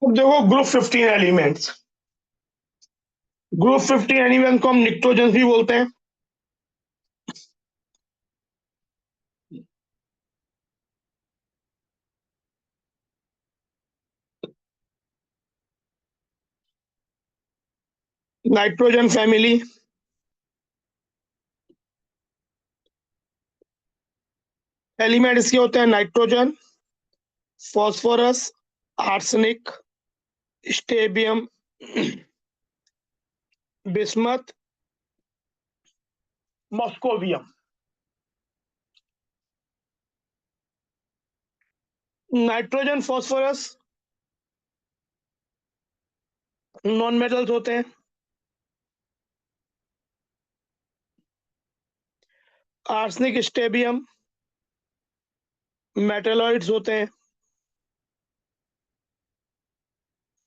अब देखो group 15 elements. Group 15 elements को हम निक्टोजेंस भी बोलते हैं। नाइट्रोजन फैमिली, एलिमेंट इसके होते हैं nitrogen, phosphorus, arsenic, stibium, bismuth, moscovium. Nitrogen phosphorus non metals होते हैं। आर्सेनिक स्टेबियम मेटेलॉइड्स होते हैं।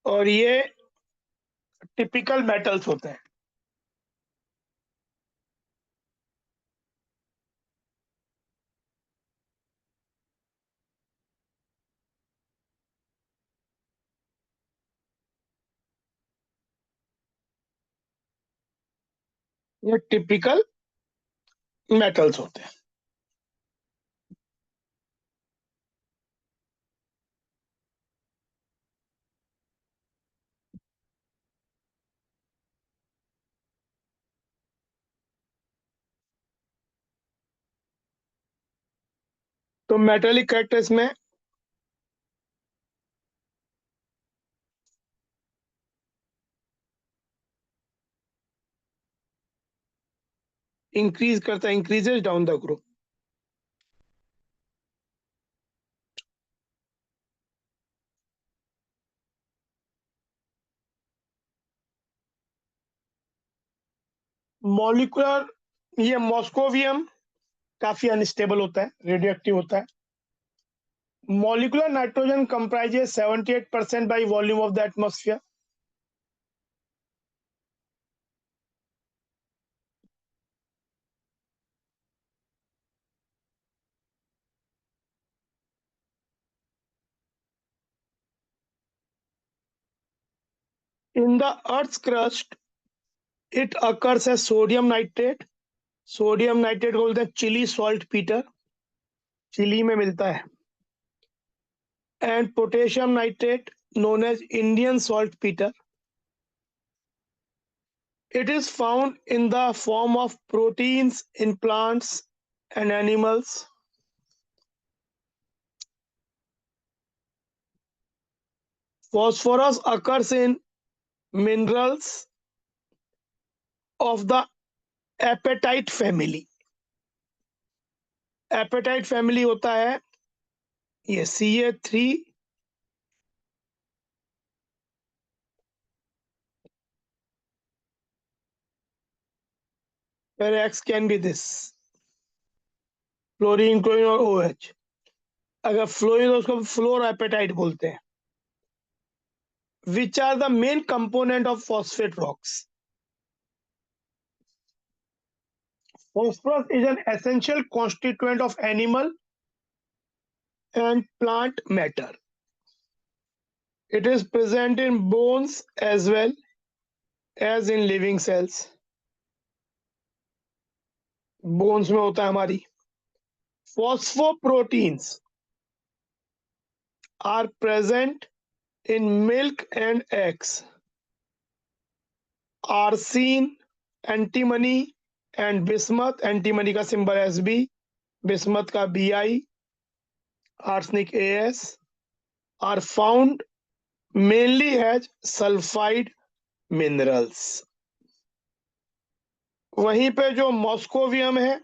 और ये टिपिकल मेटल्स होते हैं। ये टिपिकल मेटल्स होते हैं। तो मेटेलिक कैरेक्टर्स में इंक्रीज करता है, increases down the group. Molecular, ये मॉस्कोवियम काफी अनस्टेबल होता है, रेडियो एक्टिव होता है। Molecular nitrogen comprises 78% by volume of the atmosphere. In the earth crust it occurs as sodium nitrate. Sodium nitrate को बोलते हैं चिली सॉल्ट पीटर, चिली में मिलता है। And potassium nitrate known as Indian saltpetre. It is found in the form of proteins in plants and animals. Phosphorus occurs in minerals of the apatite family. Apatite family होता है ये Ca3, where X can be this fluorine, chlorine और OH। अगर fluorine तो उसको floor apatite बोलते हैं। Which are the main component of phosphate rocks? Phosphorus is an essential constituent of animal and plant matter. It is present in bones as well as in living cells. Bones में होता है हमारी। Phosphoproteins are present in milk and eggs. Arsine, antimony and bismuth, antimony का symbol Sb, bismuth का Bi, arsenic As, are found mainly as sulfide minerals. वहीं पे जो moscovium है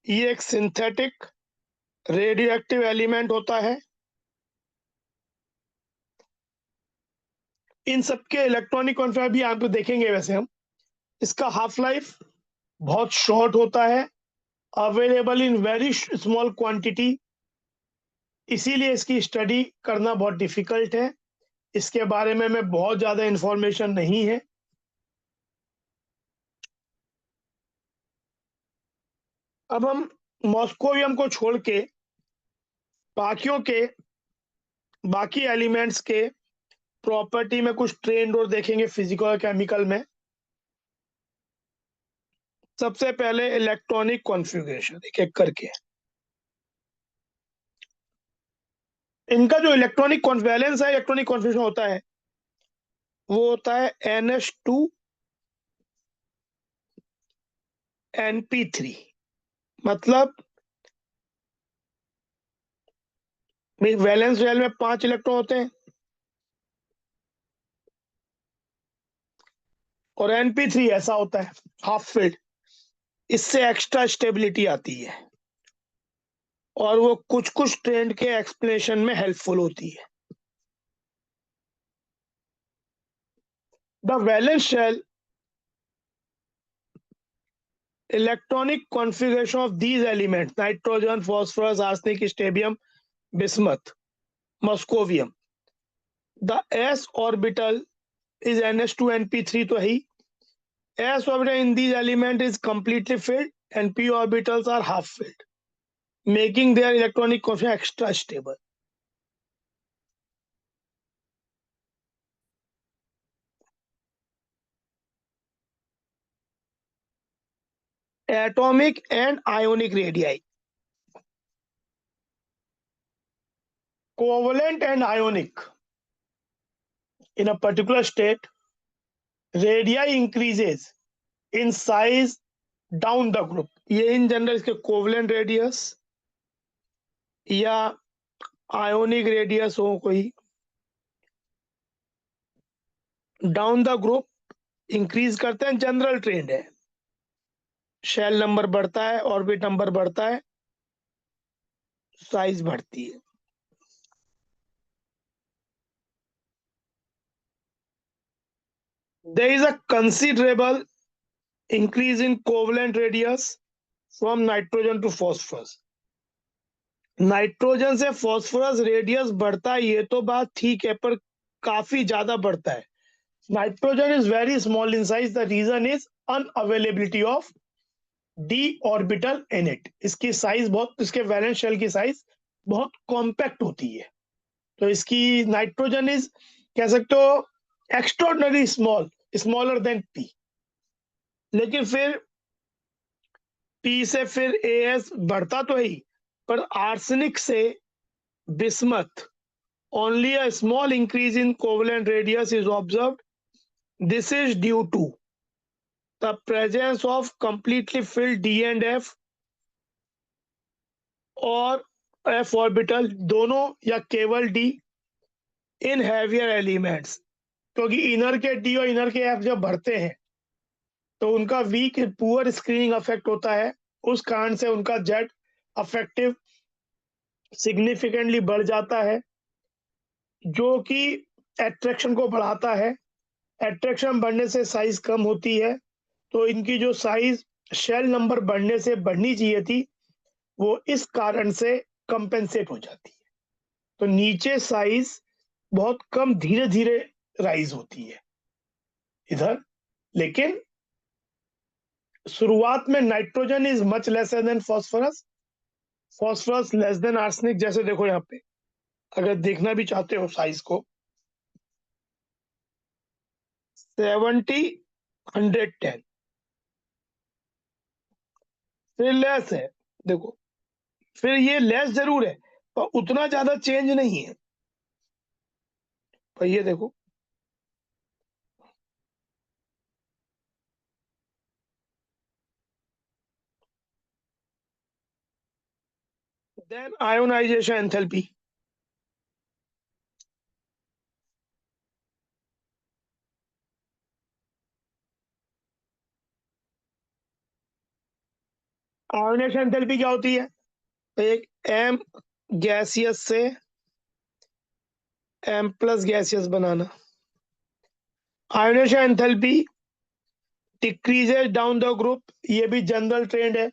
ये एक सिंथेटिक रेडियो एक्टिव एलिमेंट होता है। इन सबके इलेक्ट्रॉनिक कॉन्फिगर भी आप देखेंगे। वैसे हम इसका हाफ लाइफ बहुत शॉर्ट होता है, available in very small quantity, इसीलिए इसकी स्टडी करना बहुत डिफिकल्ट है। इसके बारे में बहुत ज्यादा इंफॉर्मेशन नहीं है। अब हम मॉस्कोवियम को छोड़ के बाकियों के बाकी एलिमेंट्स के प्रॉपर्टी में कुछ ट्रेंड और देखेंगे फिजिकल और केमिकल में। सबसे पहले इलेक्ट्रॉनिक कॉन्फ़िगरेशन एक एक करके। इनका जो इलेक्ट्रॉनिक वैलेंस है, इलेक्ट्रॉनिक कॉन्फ़िगरेशन होता है, वो होता है NH2 NP3। मतलब वैलेंस शेल में 5 इलेक्ट्रॉन होते हैं और NP3 ऐसा होता है हाफ फिल्ड। इससे एक्स्ट्रा स्टेबिलिटी आती है और वो कुछ ट्रेंड के एक्सप्लेनेशन में हेल्पफुल होती है। The valence shell electronic configuration of these elements nitrogen, phosphorus, arsenic, strontium, bismuth, moscovium। The s orbital is NH2 NP3 तो है ही। s orbital in these element is completely filled and p orbitals are half filled, making their electronic configuration extra stable। Atomic and ionic radii, covalent and ionic in a particular state, radii increases in size down the group. ये in general इसके covalent radius या ionic radius हो कोई, down the group increase करते हैं। General trend है, shell number बढ़ता है, ऑर्बिट नंबर बढ़ता है, साइज बढ़ती है। There is a considerable increase in covalent radius from nitrogen to phosphorus। Nitrogen से फॉस्फोरस रेडियस बढ़ता है, ये तो बात ठीक है, पर काफी ज्यादा बढ़ता है। Nitrogen is very small in size, the reason is unavailability of d orbital in it. इसकी साइज बहुत, इसके वैलेंस शेल की साइज बहुत कॉम्पैक्ट होती है, तो इसकी नाइट्रोजन इज कह सकते हो extraordinary small, smaller than p। लेकिन फिर p से फिर as बढ़ता तो ही, पर आर्सेनिक से bismuth only a small increase in covalent radius is observed। This is due to the presence of completely filled d and f और f orbital दोनों या केवल d इन heavier elements। क्योंकि इनर के d और इनर के f जब बढ़ते हैं तो उनका वीक पुअर स्क्रीनिंग अफेक्ट होता है, उस कारण से उनका जेट अफेक्टिव सिग्निफिकेंटली बढ़ जाता है, जो कि एट्रैक्शन को बढ़ाता है। एट्रैक्शन बढ़ने से साइज कम होती है, तो इनकी जो साइज शेल नंबर बढ़ने से बढ़नी चाहिए थी, वो इस कारण से कंपेंसेट हो जाती है। तो नीचे साइज बहुत कम धीरे धीरे राइज होती है इधर। लेकिन शुरुआत में nitrogen is much lesser than phosphorus, phosphorus less than arsenic. जैसे देखो यहाँ पे, अगर देखना भी चाहते हो साइज को, 70 110 फिर लेस है, देखो फिर ये लेस जरूर है पर उतना ज्यादा चेंज नहीं है। पर ये देखो, then ionisation enthalpy. Ionisation enthalpy क्या होती है? एक एम गैसियस से एम प्लस गैसियस बनाना। Ionisation enthalpy decreases down the group, ये भी जनरल ट्रेंड है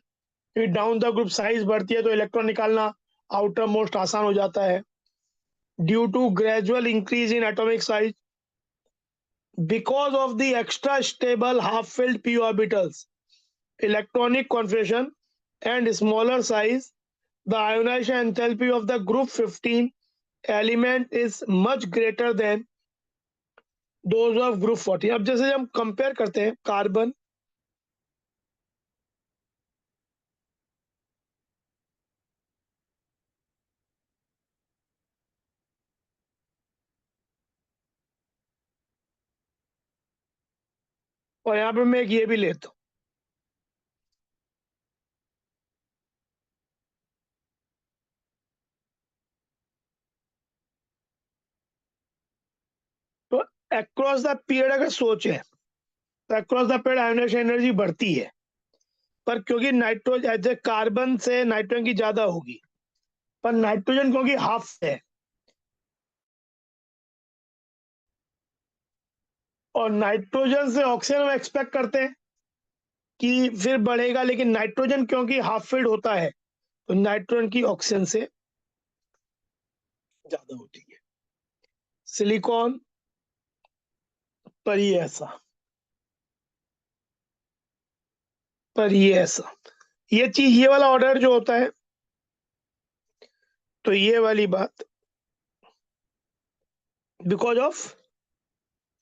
कि डाउन द ग्रुप साइज बढ़ती है तो इलेक्ट्रॉन निकालना आउटर मोस्ट आसान हो जाता है। Due to gradual increase in atomic size because of the extra stable half filled p orbitals, electronic configuration and smaller size, the ionization enthalpy of the group 15 element is much greater than those of group 14। अब जैसे हम compare करते हैं carbon, और यहाँ पे मैं एक ये भी लेता हूँ, तो अक्रॉस द पीरियड अगर सोचे तो across the period ionisation energy बढ़ती है, पर क्योंकि नाइट्रोजन कार्बन से नाइट्रोजन की ज्यादा होगी, पर नाइट्रोजन क्योंकि हाफ है और नाइट्रोजन से ऑक्सीजन हम एक्सपेक्ट करते हैं कि फिर बढ़ेगा, लेकिन नाइट्रोजन क्योंकि हाफ फिल्ड होता है तो नाइट्रोजन की ऑक्सीजन से ज्यादा होती है। सिलिकॉन पर ये ऐसा, पर ये ऐसा, ये चीज, ये वाला ऑर्डर जो होता है, तो ये वाली बात, because of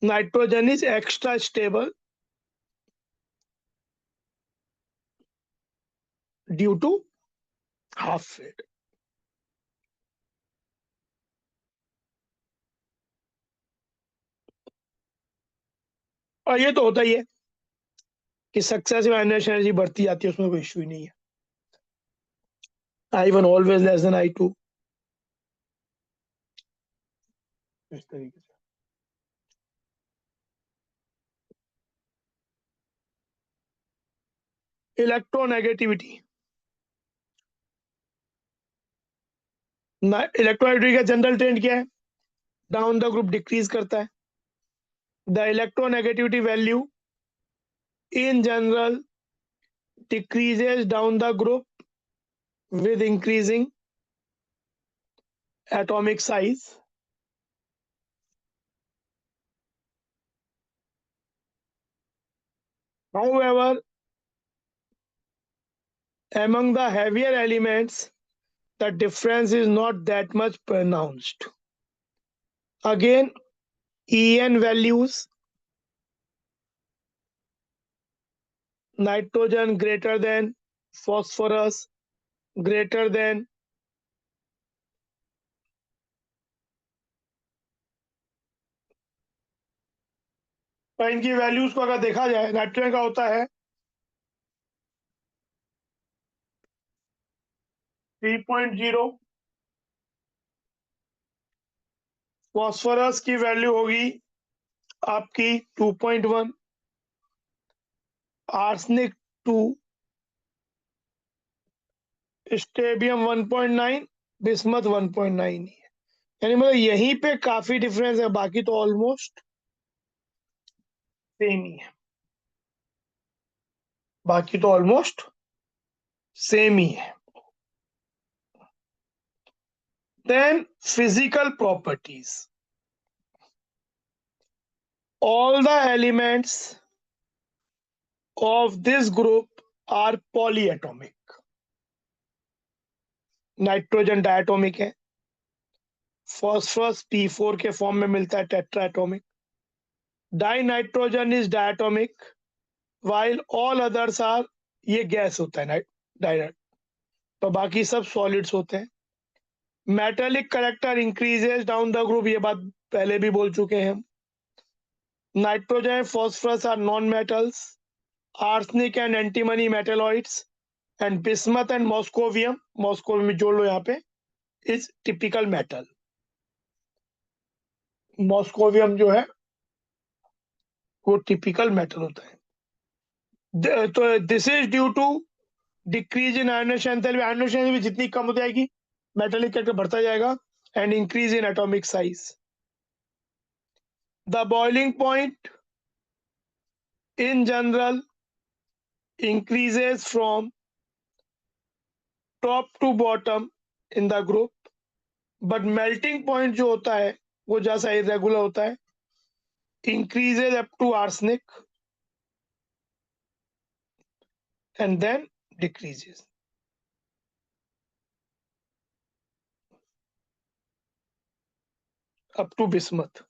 nitrogen is extra stable due to half filled. और ये तो होता ही है कि सक्सेसिव आयनाइजेशन एनर्जी बढ़ती जाती है, उसमें कोई इश्यू ही नहीं है। I1 always less than I2, इस तरीके से। इलेक्ट्रोनेगेटिविटी, इलेक्ट्रोनेगेटिविटी का जनरल ट्रेंड क्या है? डाउन द ग्रुप डिक्रीज करता है। The electronegativity value in general decreases down the group with increasing atomic size. However, among the heavier elements, the difference is not that much pronounced. Again, En values, nitrogen greater than phosphorus greater than तो इनकी values को अगर देखा जाए, nitrogen का होता है 3.0, phosphorus की वैल्यू होगी आपकी 2.1, आर्सेनिक 2, स्टेबियम 1.9, बिस्मथ 1.9 है। यानी मतलब यहीं पे काफी डिफरेंस है, बाकी तो ऑलमोस्ट सेम ही है, बाकी तो ऑलमोस्ट सेम ही है। Then physical properties, all the elements of this group are polyatomic। Nitrogen diatomic है, फॉस्फोरस P4 के फॉर्म में मिलता है tetratomic, dinitrogen is diatomic, while all others are, ये गैस होता है डायरेक्ट, तो बाकी सब सॉलिड्स होते हैं। Metallic character increases down the group, ये बात पहले भी बोल चुके हैं हम। Nitrogen phosphorus are non metals, arsenic and antimony metalloids, and bismuth and moscovium जोड़ लो यहाँ पे, इज टिपिकल मेटल। मॉस्कोवियम जो है वो टिपिकल मेटल होता है। तो this is due to decrease in ionisation enthalpy, ionisation enthalpy जितनी कम हो जाएगी मेटेलिक कैरेक्टर बढ़ता जाएगा, and increase in atomic size. The boiling point in general increases from top to bottom in the group, but melting point जो होता है वो जैसा irregular होता है, increases up to arsenic and then decreases up to bismuth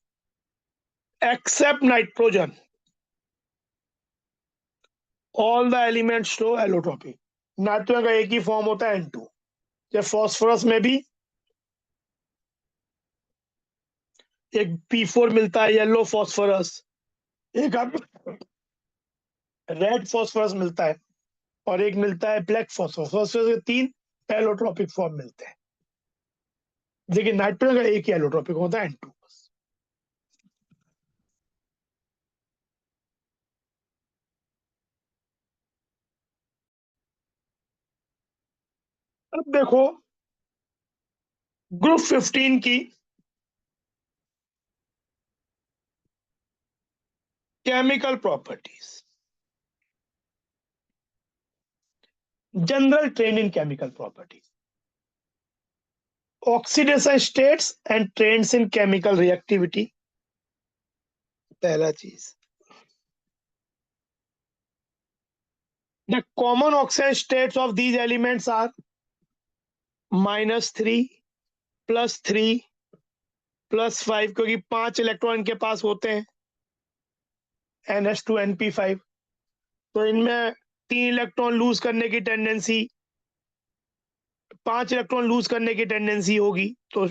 except nitrogen, all the elements show allotropy. Nitrogen का एक ही form होता है N2। जब फॉस्फोरस में भी एक P4 मिलता है, येलो फॉस्फोरस, एक रेड फॉस्फोरस मिलता है, और एक मिलता है ब्लैक फॉस्फोरस। फॉस्फोरस के 3 एलोट्रोपिक फॉर्म मिलते हैं, लेकिन नाइट्रोजन का एक ही एलोट्रोपिक होता है N2। अब देखो ग्रुप 15 की chemical properties, general trend in chemical properties, oxidation states and trends in chemical reactivity. पहला चीज, the common oxidation states of these elements are -3, +3, +5, क्योंकि 5 इलेक्ट्रॉन के पास होते हैं NH2 NP5, तो इनमें 3 इलेक्ट्रॉन लूज करने की टेंडेंसी, 5 इलेक्ट्रॉन लूज करने की टेंडेंसी होगी, तो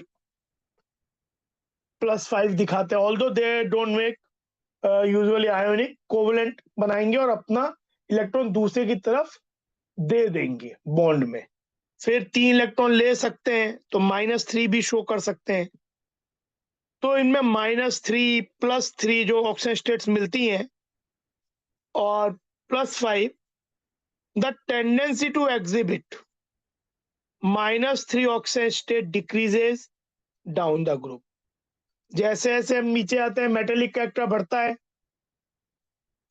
+5 दिखाते हैं। Although they don't make usually ionic, covalent बनाएंगे और अपना इलेक्ट्रॉन दूसरे की तरफ दे देंगे बॉन्ड में। फिर 3 इलेक्ट्रॉन ले सकते हैं, तो -3 भी शो कर सकते हैं। तो इनमें -3, +3 जो ऑक्सीजन स्टेट्स मिलती हैं, और +5, the tendency to exhibit -3 oxygen state decreases down the group. जैसे जैसे हम नीचे आते हैं, मेटेलिक कैरेक्टर बढ़ता है,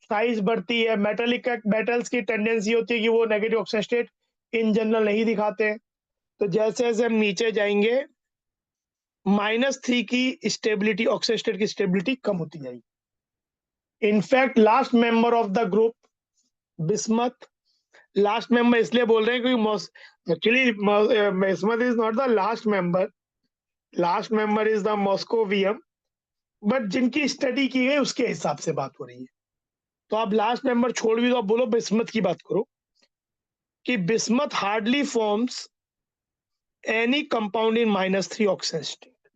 साइज बढ़ती है। मेटेलिक मेटल्स की टेंडेंसी होती है कि वो negative oxygen state in general नहीं दिखाते हैं। तो जैसे जैसे हम नीचे जाएंगे, -3 की स्टेबिलिटी, ऑक्सीजन स्टेट की स्टेबिलिटी कम होती जाएगी। In fact last member of the group bismuth, last member इसलिए बोल रहे हैं क्योंकि actually bismuth is not the last member, last member is the moscovium, but जिनकी स्टडी की गई उसके हिसाब से बात हो रही है। तो आप लास्ट मेंबर छोड़ भी दो, आप बोलो बिस्मथ की बात करो, कि bismuth hardly forms any compound in -3 oxygen state.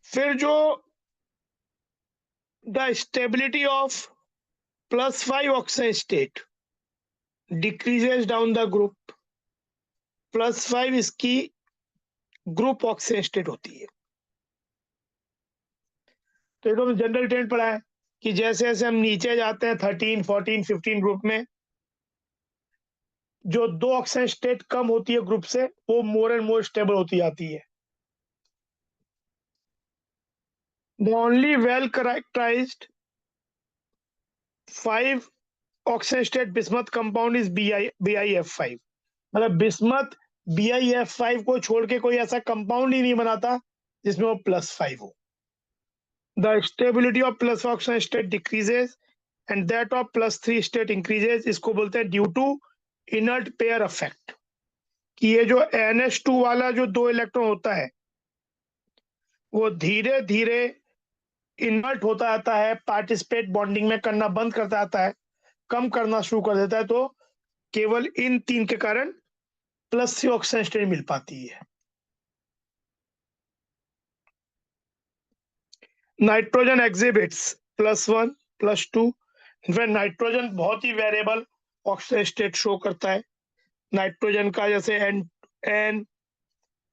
फिर जो the stability of +5 oxygen state decreases down the group, +5 इसकी ग्रुप ऑक्सीजन स्टेट होती है। तो एकदम जनरल ट्रेंड पड़ा है कि जैसे जैसे हम नीचे जाते हैं 13, 14, 15 ग्रुप में, जो 2 ऑक्सीजन स्टेट कम होती है ग्रुप से, वो मोर एंड मोर स्टेबल होती जाती है। The only well characterised 5 oxygen state bismuth compound is BiF5। मतलब बिस्मथ BiF5 को छोड़ के कोई ऐसा कंपाउंड ही नहीं बनाता जिसमें वो +5 हो। The stability of plus oxygen state decreases and that of +3 state increases. इसको बोलते हैं due to inert pair effect, कि ये जो NH2 वाला जो 2 इलेक्ट्रॉन होता है, वो धीरे धीरे इनर्ट होता जाता है, पार्टिसिपेट बॉन्डिंग में करना बंद करता जाता है, कम करना शुरू कर देता है। तो केवल इन 3 के कारण +3 ऑक्सीजन स्टेट मिल पाती है। Nitrogen exhibits +1, +2। इनफैक्ट नाइट्रोजन बहुत ही वेरिएबल ऑक्सीजन स्टेट शो करता है। नाइट्रोजन का जैसे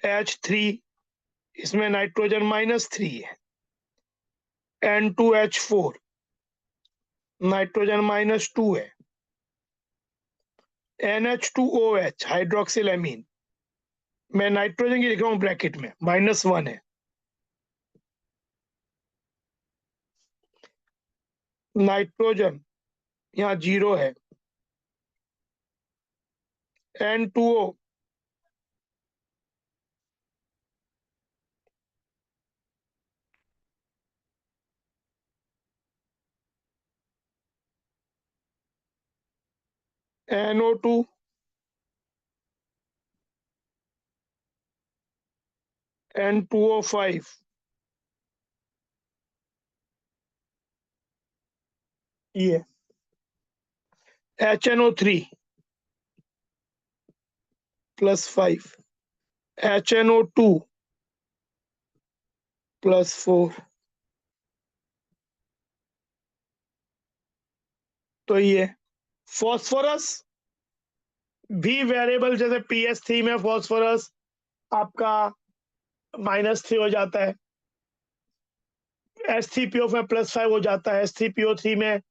NH3, इसमें नाइट्रोजन -3 है। N2H4 नाइट्रोजन -2 है। NH2OH हाइड्रोक्सिल एमीन, मैं नाइट्रोजन की लिख रहा हूँ ब्रैकेट में, -1 है। नाइट्रोजन यहाँ 0 है। N2O NO2 N2O5 ये HNO3 +5, HNO2 +4। तो ये फॉस्फोरस भी वेरिएबल, जैसे PS3 में फॉस्फोरस आपका -3 हो जाता है, H3PO में +5 हो जाता है, H3PO3 में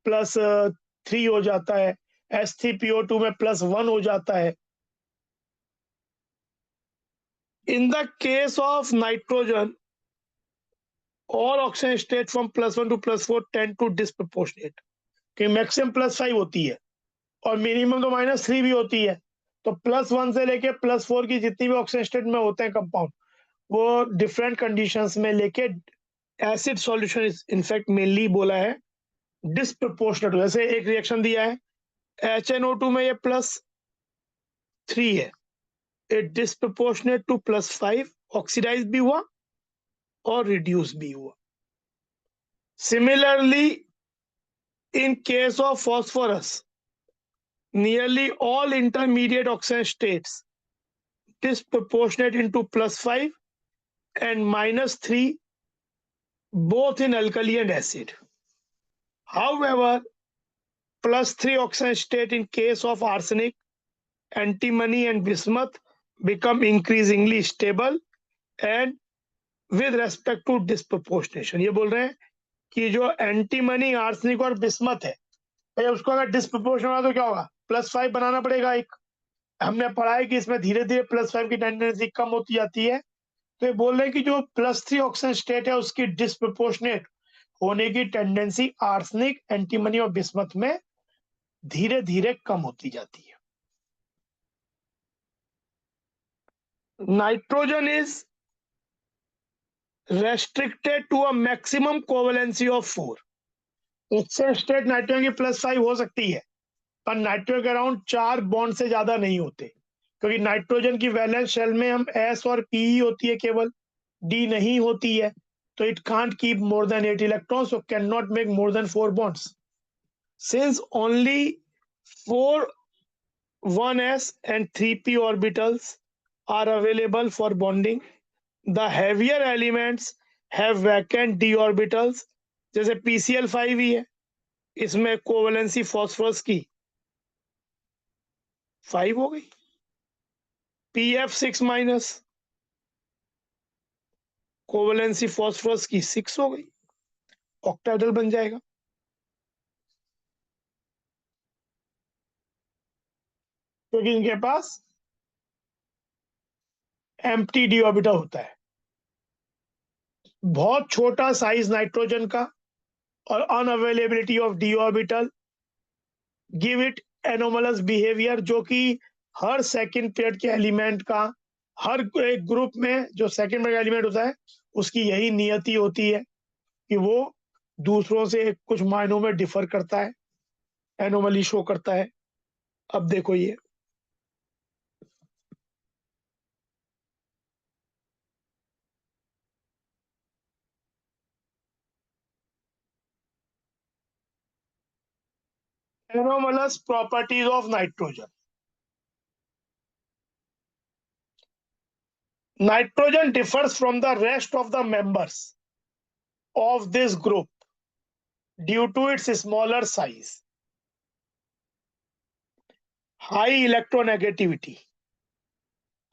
+3 हो जाता है, H3PO2 में +1 हो जाता है। In the case of nitrogen, all oxygen state from +1 to +4 tend to disproportionate, कि मैक्सिमम +5 होती है और मिनिमम तो -3 भी होती है। तो +1 से लेके +4 की जितनी भी ऑक्सीजन स्टेट में होते हैं कंपाउंड, वो डिफरेंट कंडीशंस में लेके एसिड सॉल्यूशन इनफैक्ट मेनली बोला है डिस्प्रपोर्शनेट। जैसे एक रिएक्शन दिया है HNO2 में ये +3 है, इट डिस्प्रपोर्शनेट टू +5, ऑक्सीडाइज भी हुआ और रिड्यूस भी हुआ। Similarly in case of phosphorus, nearly all intermediate oxygen states disproportionate into +5 and -3 both in alkali and acid. However, +3 oxygen state in case of arsenic, antimony and bismuth become increasingly stable and with respect to disproportionation। ये बोल रहे हैं कि जो antimony, arsenic और bismuth है, भाई उसको अगर डिस्प्रपोर्शन होगा तो क्या होगा, +5 बनाना पड़ेगा एक। हमने पढ़ा है कि इसमें धीरे धीरे +5 की टेंडेंसी कम होती जाती है। तो ये बोल रहे हैं कि जो +3 ऑक्सीजन स्टेट है उसकी डिस्प्रपोर्शनेट होने की टेंडेंसी आर्सेनिक, एंटीमनी और बिस्मथ में धीरे धीरे कम होती जाती है। Nitrogen is restricted to a maximum covalency of 4। Oxygen state nitrogen की +5 हो सकती है, पर नाइट्रोजन के अराउंड 4 बॉन्ड से ज्यादा नहीं होते, क्योंकि नाइट्रोजन की वैलेंस शेल में हम S और P ही होती है, केवल D नहीं होती है। तो it can't keep more than 8 electrons, so cannot make more than 4 bonds. Since only 4 1s and 3p orbitals are available for bonding, the heavier elements have vacant d orbitals, जैसे PCl5 ही है, इसमें covalency phosphorus की 5 हो गई, PF6- covalency phosphorus की 6 हो गई, octahedral बन जाएगा। क्योंकि इनके पास एम्प्टी डी ऑर्बिटल होता है। बहुत छोटा साइज नाइट्रोजन का और unavailability of D orbital give it anomalous behaviour, जो कि हर सेकंड पेयर के एलिमेंट का, हर एक ग्रुप में जो सेकंड पेयर का एलिमेंट होता है उसकी यही नियति होती है कि वो दूसरों से कुछ मायनों में डिफर करता है, एनोमली शो करता है। अब देखो ये anomalous properties of nitrogen. Nitrogen differs from the rest of the members of this group due to its smaller size, high electronegativity,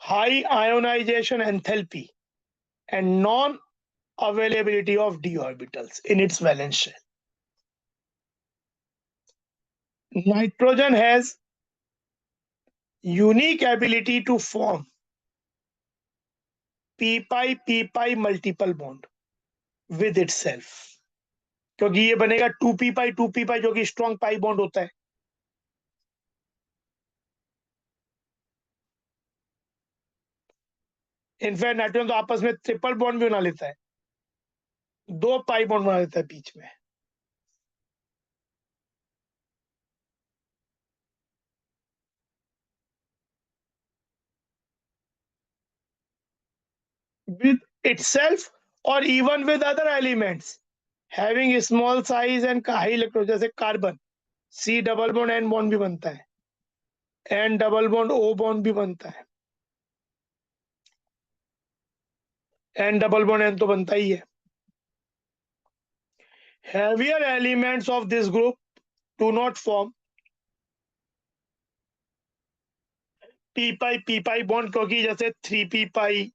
high ionization enthalpy, and non-availability of d orbitals in its valence shell. Nitrogen has unique ability to form p-pi multiple bond with itself, क्योंकि ये बनेगा 2p-2p जो कि strong pi bond होता है। In fact nitrogen तो आपस में ट्रिपल बॉन्ड भी बना लेता है, 2 पाई बॉन्ड बना लेता है बीच में। with itself or even with other elements, having small size and high electron, जैसे carbon C double bond N bond भी बनता है, N double bond O bond भी बनता है, N डबल बॉन्ड N तो बनता ही है। Heavier elements of this group do not form p pi bond, क्योंकि जैसे 3p pi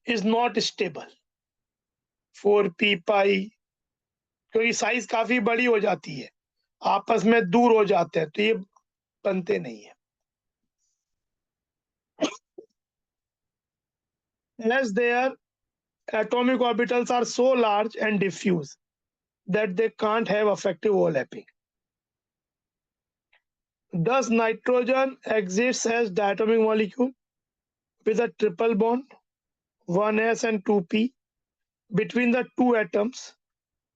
is not stable, 4p pi क्योंकि साइज काफी बड़ी हो जाती है, आपस में दूर हो जाते हैं, तो ये बनते नहीं है। As their atomic orbitals are so large and diffuse that they can't have effective overlapping. Thus, nitrogen exists as diatomic molecule with a triple bond, 1s and 2p, between the two atoms.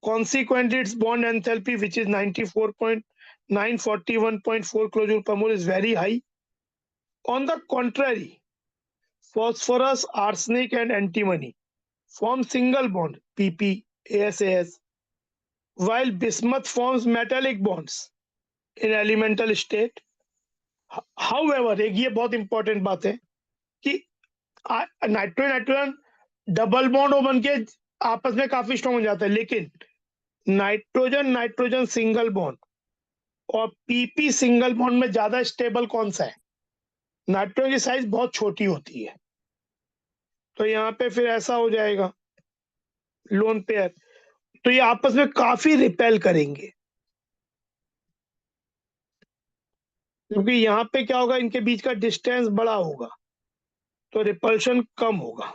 Consequently, its bond enthalpy, which is 94.941.4 kilojoule per mole, is very high. On the contrary, phosphorus, arsenic, and antimony form single bond, PP, ASAS, while bismuth forms metallic bonds in elemental state. However, एक ये बहुत important बात है कि nitrogen nitrogen double bond हो बन के आपस में काफी स्ट्रॉन्ग हो जाता है, लेकिन नाइट्रोजन नाइट्रोजन सिंगल बॉन्ड और पीपी सिंगल बॉन्ड में ज्यादा स्टेबल कौन सा है? नाइट्रोजन की साइज बहुत छोटी होती है, तो यहाँ पे फिर ऐसा हो जाएगा लोन पेयर, तो ये आपस में काफी रिपेल करेंगे, क्योंकि यहाँ पे क्या होगा, इनके बीच का डिस्टेंस बड़ा होगा, तो रिपल्शन कम होगा।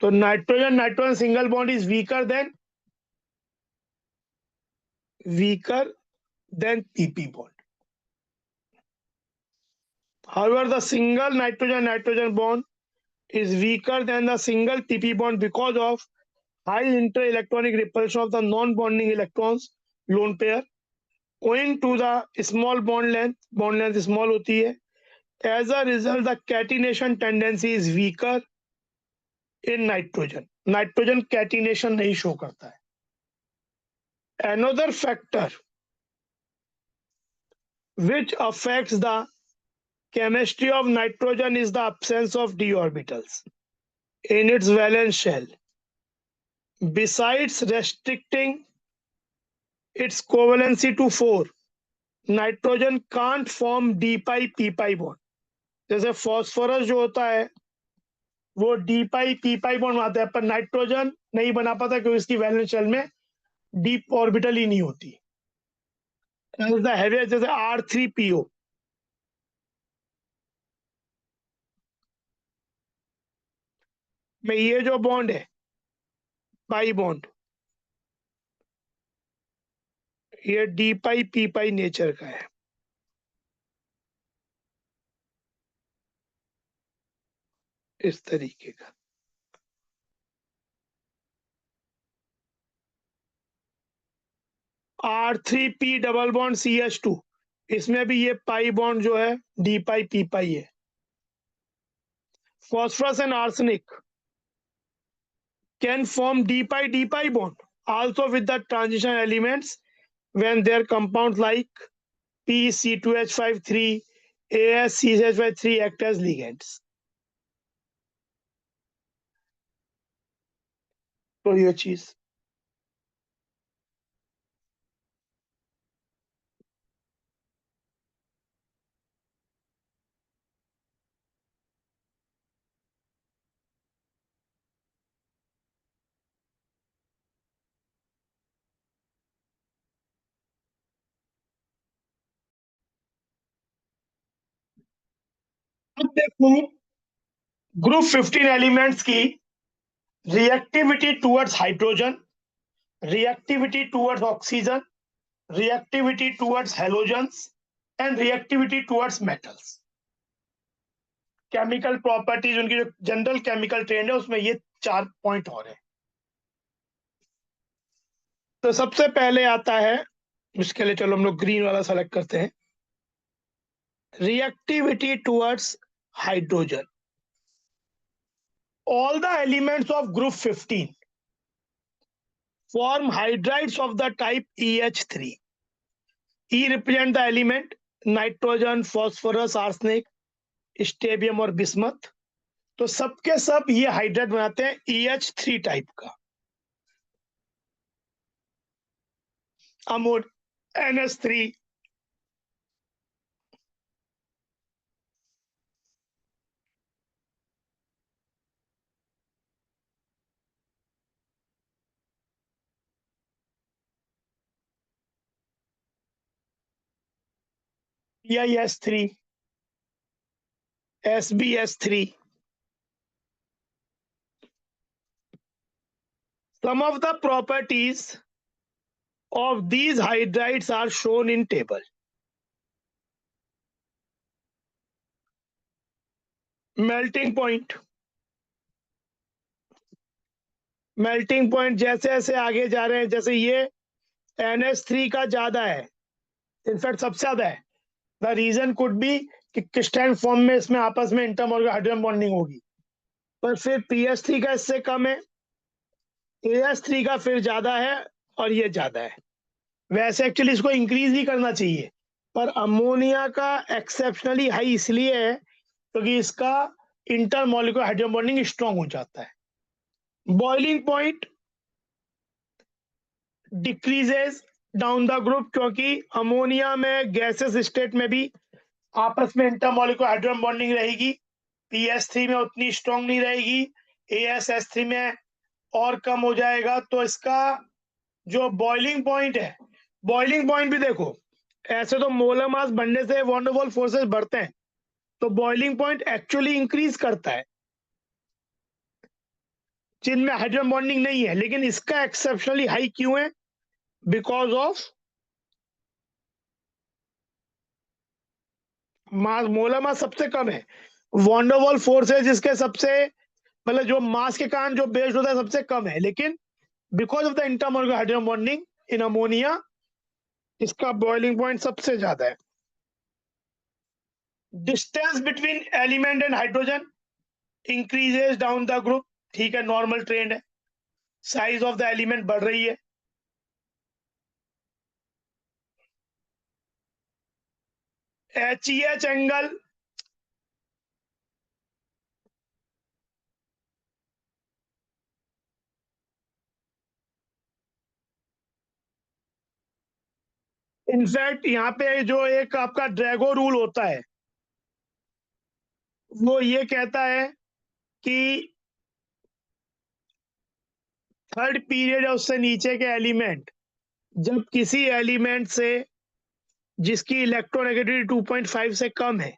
तो nitrogen nitrogen single bond is weaker then PP bond. However, the single nitrogen nitrogen bond is weaker than the single pp bond because of high inter-electronic repulsion of the non-bonding electrons, lone pair, owing to the small bond length small होती है. As a result, the catenation tendency is weaker in nitrogen. Nitrogen catenation नहीं show करता है. Another factor which affects the chemistry of nitrogen is the absence of d orbitals in its valence shell. Besides restricting its covalency to 4, nitrogen can't form d pi p pi bond. जैसे phosphorus जो होता है वो D पाई P pi bond बनाता है, पर nitrogen नहीं बना पाता क्योंकि इसकी वैलेंस शेल में डीप ऑर्बिटल ही नहीं होती। जैसे R3PO, में ये जो बॉन्ड है पाई बॉन्ड, ये डी पाई पी पाई नेचर का है। इस तरीके का R3P डबल बॉन्ड CH2, इसमें भी ये पाई बॉन्ड जो है डी पाई पी पाई है। Phosphorus and arsenic can form d pi bond also with the transition elements when their compounds like PC2H53, AsCH53 act as ligands. तो ये चीज अब देखो ग्रुप 15 एलिमेंट्स की reactivity towards hydrogen, reactivity towards oxygen, reactivity towards halogens and reactivity towards metals. Chemical properties, उनकी जो general chemical trend है उसमें ये 4 पॉइंट और है। तो सबसे पहले आता है, इसके लिए चलो हम लोग ग्रीन वाला सेलेक्ट करते हैं, reactivity towards hydrogen. all the elements of group 15 form hydrides of the type EH3. E represent the element nitrogen, phosphorus, arsenic, stibium और बिस्मथ। तो सबके सब ये हाइड्राइड बनाते हैं EH3 टाइप का। अमोन NH3, PiS3, SbS3. Some of the properties of these hydrides are shown in table. Melting point, melting point जैसे जैसे आगे जा रहे हैं, जैसे ये NH3 का ज्यादा है, इनफैक्ट सबसे ज्यादा है। द रीजन कुड बी कि क्रिस्टल फॉर्म में इसमें आपस में इंटरमोलकुलर हाइड्रोजन बॉन्डिंग होगी, पर फिर PS3 का इससे कम है, AS3 का फिर ज्यादा है और ये ज्यादा है। वैसे एक्चुअली इसको इंक्रीज ही करना चाहिए, पर अमोनिया का एक्सेप्शनली हाई इसलिए है क्योंकि इसका इंटरमोलिकुलर हाइड्रोजन बॉन्डिंग स्ट्रांग हो जाता है। Boiling point decreases down the group, क्योंकि अमोनिया में गैसेस स्टेट में भी आपस में इंटरमोलिकुलर हाइड्रोजन बॉन्डिंग रहेगी। PS3 में उतनी स्ट्रांग नहीं रहेगी, ASS3 में और कम हो जाएगा। तो इसका जो बॉइलिंग पॉइंट है, बॉइलिंग पॉइंट भी देखो, ऐसे तो मोलर मास बढ़ने से वॉन डेर वाल्स फोर्सेस बढ़ते हैं, तो बॉइलिंग पॉइंट एक्चुअली इंक्रीज करता है जिनमें हाइड्रोजन बॉन्डिंग नहीं है, लेकिन इसका एक्सेप्शनली हाई क्यों है? Because of mass, molar mass सबसे कम है, वॉन डेर वाल्स फोर्सेस जिसके सबसे मतलब जो मास के कारण जो बेस्ड होता है सबसे कम है, लेकिन because of the intermolecular hydrogen bonding in ammonia इसका बॉइलिंग पॉइंट सबसे ज्यादा है। Distance between element and hydrogen increases down the group, ठीक है, नॉर्मल ट्रेंड है। साइज ऑफ द एलिमेंट बढ़ रही है। HEH एंगल इनफैक्ट यहाँ पे जो एक आपका ड्रैगो रूल होता है वो ये कहता है कि थर्ड पीरियड या उससे नीचे के एलिमेंट जब किसी एलिमेंट से जिसकी इलेक्ट्रोनेगेटिविटी 2.5 से कम है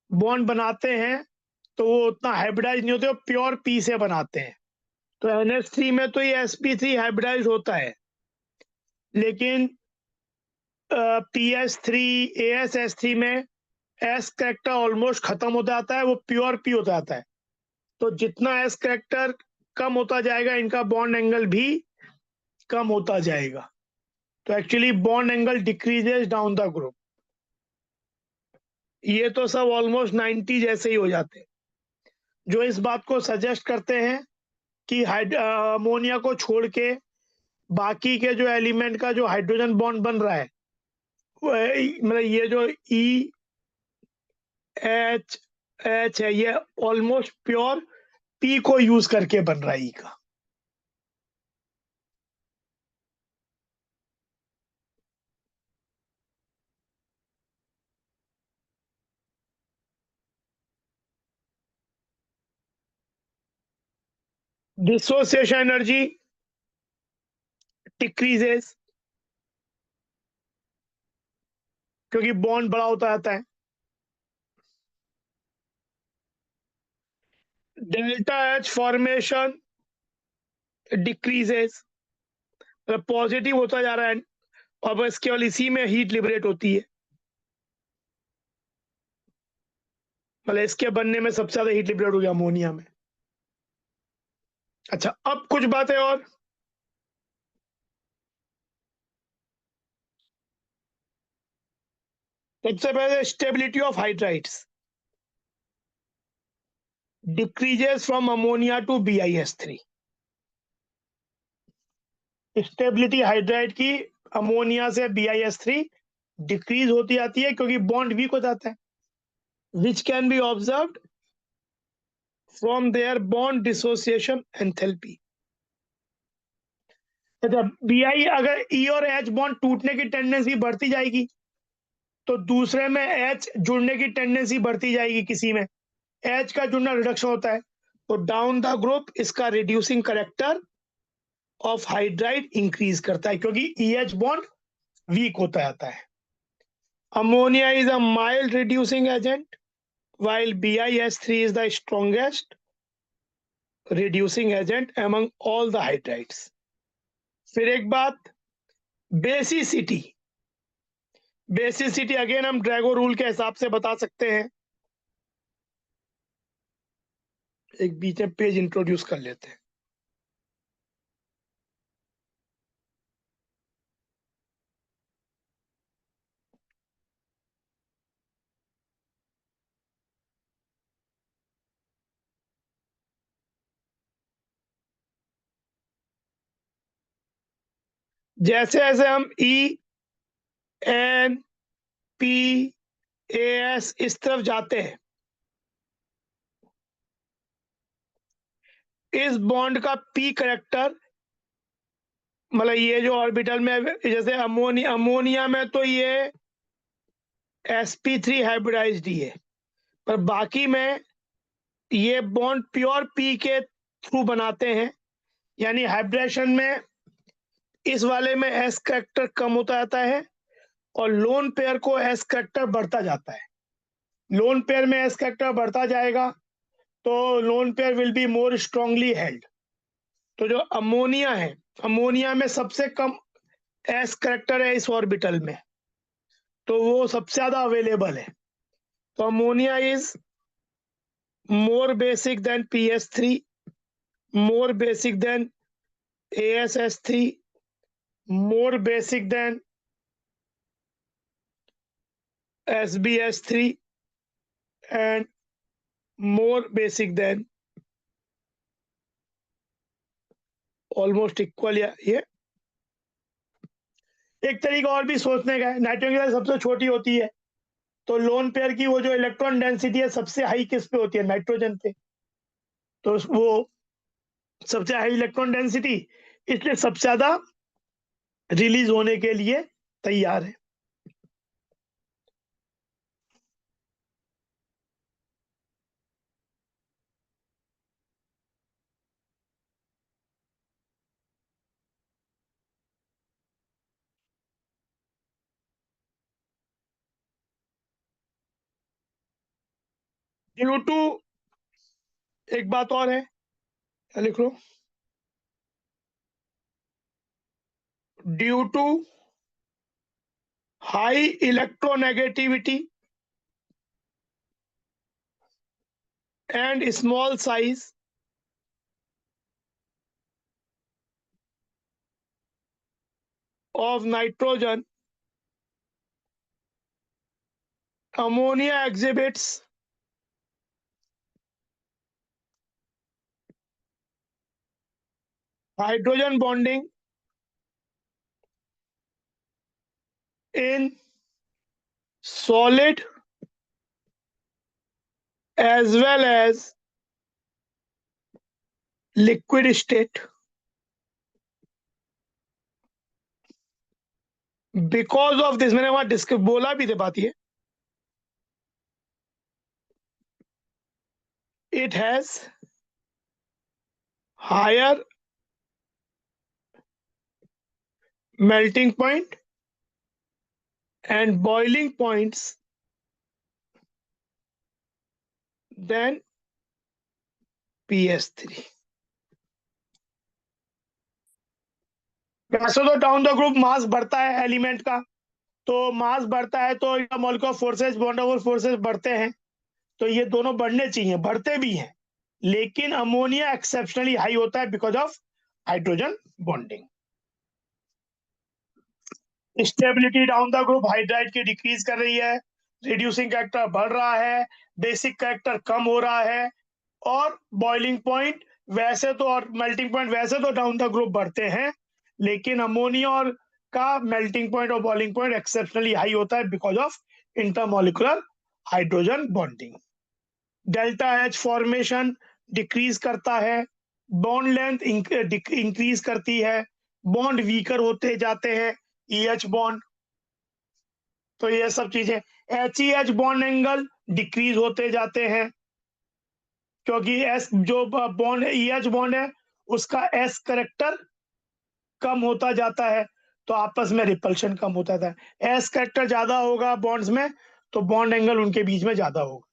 बॉन्ड बनाते हैं तो वो उतना हाइब्रिडाइज नहीं होते, वो प्योर पी से बनाते हैं। तो NH3 में तो ये sp3 हाइब्रिडाइज होता है, लेकिन PS3 ASS3 में S कैरेक्टर ऑलमोस्ट खत्म हो जाता है, वो प्योर पी हो जाता है। तो जितना S कैरेक्टर कम होता जाएगा इनका बॉन्ड एंगल भी कम होता जाएगा। तो actually bond angle decreases down the group. ये तो सब ऑलमोस्ट 90 जैसे ही हो जाते हैं, जो इस बात को सजेस्ट करते हैं कि अमोनिया को छोड़ के बाकी के जो एलिमेंट का जो हाइड्रोजन बॉन्ड बन रहा है, मतलब ये जो EH है ये ऑलमोस्ट प्योर पी को यूज करके बन रहा है ई का। डिसोसिएशन एनर्जी डिक्रीजेस क्योंकि बॉन्ड बड़ा होता जाता है। डेल्टा H फॉर्मेशन डिक्रीजेस, मतलब पॉजिटिव होता जा रहा है और बस केवल इसी में हीट लिबरेट होती है, मतलब इसके बनने में सबसे ज्यादा हीट लिबरेट हो गया अमोनिया में। अच्छा, अब कुछ बातें और। सबसे पहले stability of hydrides. decreases from ammonia to BiS3. Stability hydride की अमोनिया से BiS3 डिक्रीज होती जाती है क्योंकि बॉन्ड वीक हो जाता है, which can be observed from their bond dissociation enthalpy. Bi अगर E और H बॉन्ड टूटने की टेंडेंसी बढ़ती जाएगी तो दूसरे में H जुड़ने की टेंडेंसी बढ़ती जाएगी, किसी में H का जुड़ना रिडक्शन होता है, तो डाउन द ग्रुप इसका reducing character of hydride increase करता है क्योंकि EH बॉन्ड वीक होता जाता है। Ammonia is a mild reducing agent while BiS3 is the strongest reducing agent among all the hydrides. फिर एक बात, बेसिसिटी। बेसिसिटी अगेन हम ड्रैगो रूल के हिसाब से बता सकते हैं। एक बीच में पेज इंट्रोड्यूस कर लेते हैं। जैसे जैसे हम E N P AS इस तरफ जाते हैं, इस बॉन्ड का P करेक्टर, मतलब ये जो ऑर्बिटल में, जैसे अमोनिया में तो ये sp3 हाइब्रिडाइज्ड है, पर बाकी में ये बॉन्ड प्योर P के थ्रू बनाते हैं, यानी हाइब्रिडेशन में इस वाले में S करेक्टर कम होता जाता है और लोन पेयर को S करेक्टर बढ़ता जाता है। लोन पेयर में S करेक्टर बढ़ता जाएगा तो lone pair will be more strongly held. तो जो अमोनिया है, अमोनिया में सबसे कम S करेक्टर है इस ऑर्बिटल में, तो वो सबसे ज्यादा अवेलेबल है। तो ammonia is more basic than PS3, more basic than ASS3, more basic than SBS3, and more basic than almost equal। ये एक तरीका और भी सोचने का है, नाइट्रोजन की सबसे छोटी होती है तो लोन पेयर की वो जो इलेक्ट्रॉन डेंसिटी है सबसे हाई किस पे होती है? नाइट्रोजन पे। तो वो सबसे हाई इलेक्ट्रॉन डेंसिटी, इसलिए सबसे ज्यादा रिलीज होने के लिए तैयार है। ड्यू टू, एक बात और है, लिख लो, due to high electronegativity and small size of nitrogen, ammonia exhibits hydrogen bonding in solid as well as liquid state because of this। मैंने वहां डिस्क बोला भी थे बात ये, it has higher melting point and boiling points than PS3। वैसे तो down the group मास बढ़ता है एलिमेंट का, तो मास बढ़ता है तो molecular forces, bond of forces बढ़ते हैं, तो ये दोनों बढ़ने चाहिए, बढ़ते भी हैं, लेकिन अमोनिया एक्सेप्शनली हाई होता है because of hydrogen bonding. Stability down the group hydride की डिक्रीज कर रही है, रिड्यूसिंग कैरेक्टर बढ़ रहा है, बेसिक कैरेक्टर कम हो रहा है, और बॉइलिंग पॉइंट वैसे तो, और मेल्टिंग पॉइंट वैसे तो डाउन द ग्रुप बढ़ते हैं, लेकिन अमोनिया और का मेल्टिंग पॉइंट और बॉइलिंग पॉइंट एक्सेप्शनली हाई होता है because of intermolecular hydrogen bonding. Delta H formation decrease करता है, बॉन्ड लेंथ इंक्रीज करती है, बॉन्ड वीकर होते जाते हैं, EH बॉन्ड। तो ये सब चीजें, HEH बॉन्ड एंगल डिक्रीज होते जाते हैं, क्योंकि एस जो बॉन्ड EH बॉन्ड है उसका एस करेक्टर कम होता जाता है, तो आपस में रिपल्शन कम होता था। एस करेक्टर ज्यादा होगा बॉन्ड्स में, तो बॉन्ड एंगल उनके बीच में ज्यादा होगा।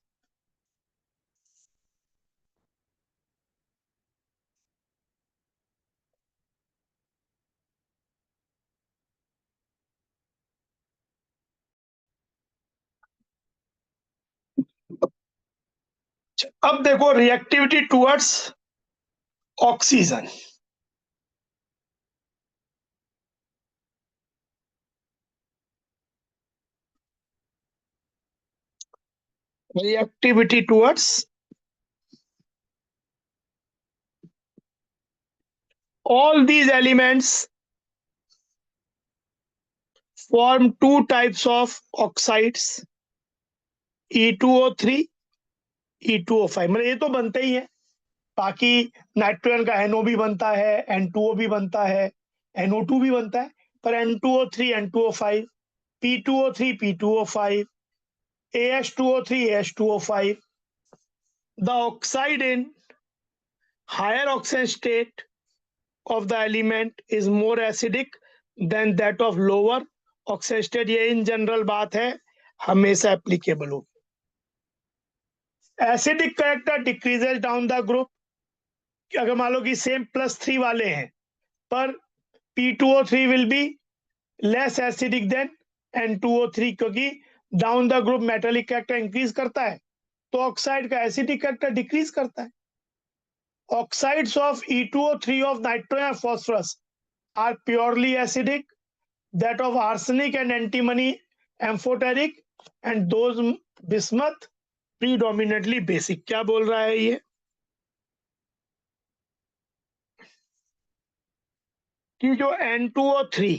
अब देखो reactivity towards oxygen. reactivity towards all these elements form two types of oxides, E2O3, E2O5। मतलब ये तो बनते ही है, बाकी नाइट्रोजन का NO भी बनता है, N2O भी बनता है, NO2 भी बनता है, पर N2O3, N2O5, P2O3, P2O5, AH2O3, AH2O5। The oxide in higher oxidation state of the element is more acidic than that of lower oxidation state। ये इन जनरल बात है, हमेशा एप्लीकेबल हो। Acidic character decreases down the group. अगर मान लो कि same +3 वाले हैं, पर P2O3 will be less acidic then N2O3, क्योंकि down the group metallic character increase करता है, तो ऑक्साइड का एसिडिक कैरेक्टर डिक्रीज करता है। Oxides of E2O3 of nitrogen and phosphorus are purely acidic, that of arsenic and antimony amphoteric, and those bismuth predominantly basic। क्या बोल रहा है ये कि जो N2O3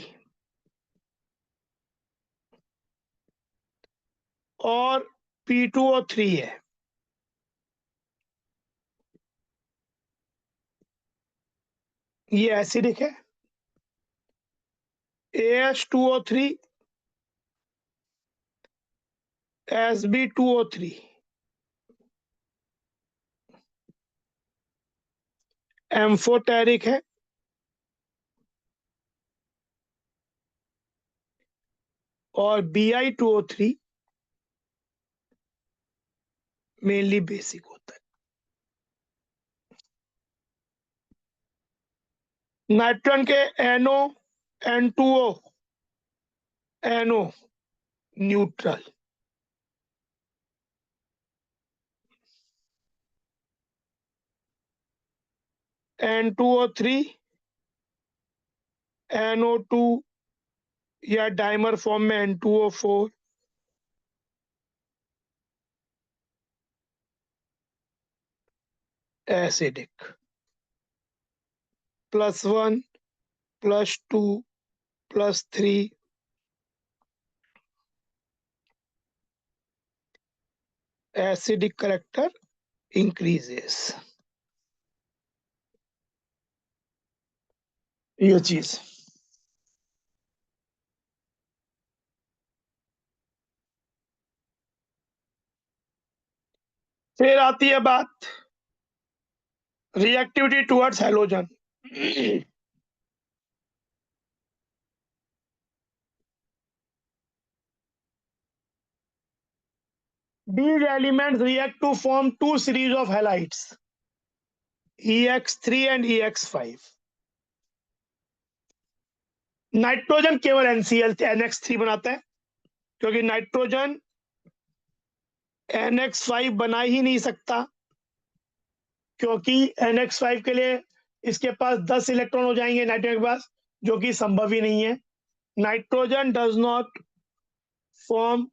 और P2O3 है, ये एसिडिक है। AH2O3, Sb2O3 एम्फोटेरिक है, और Bi2O3 मेनली बेसिक होता है। नाइट्रोजन के NO, N2O, NO neutral, N2O3, NO2 या डाइमर फॉर्म में N2O4, acidic. +1, +2, +3 acidic character increases. ये चीज फिर आती है बात reactivity towards halogen. These elements react to form two series of halides, EX3 and EX5। Nitrogen केवल NCl NX3 बनाता है, क्योंकि नाइट्रोजन NX5 बना ही नहीं सकता, क्योंकि NX5 के लिए इसके पास 10 इलेक्ट्रॉन हो जाएंगे नाइट्रोजन के पास, जो कि संभव ही नहीं है। Nitrogen does not form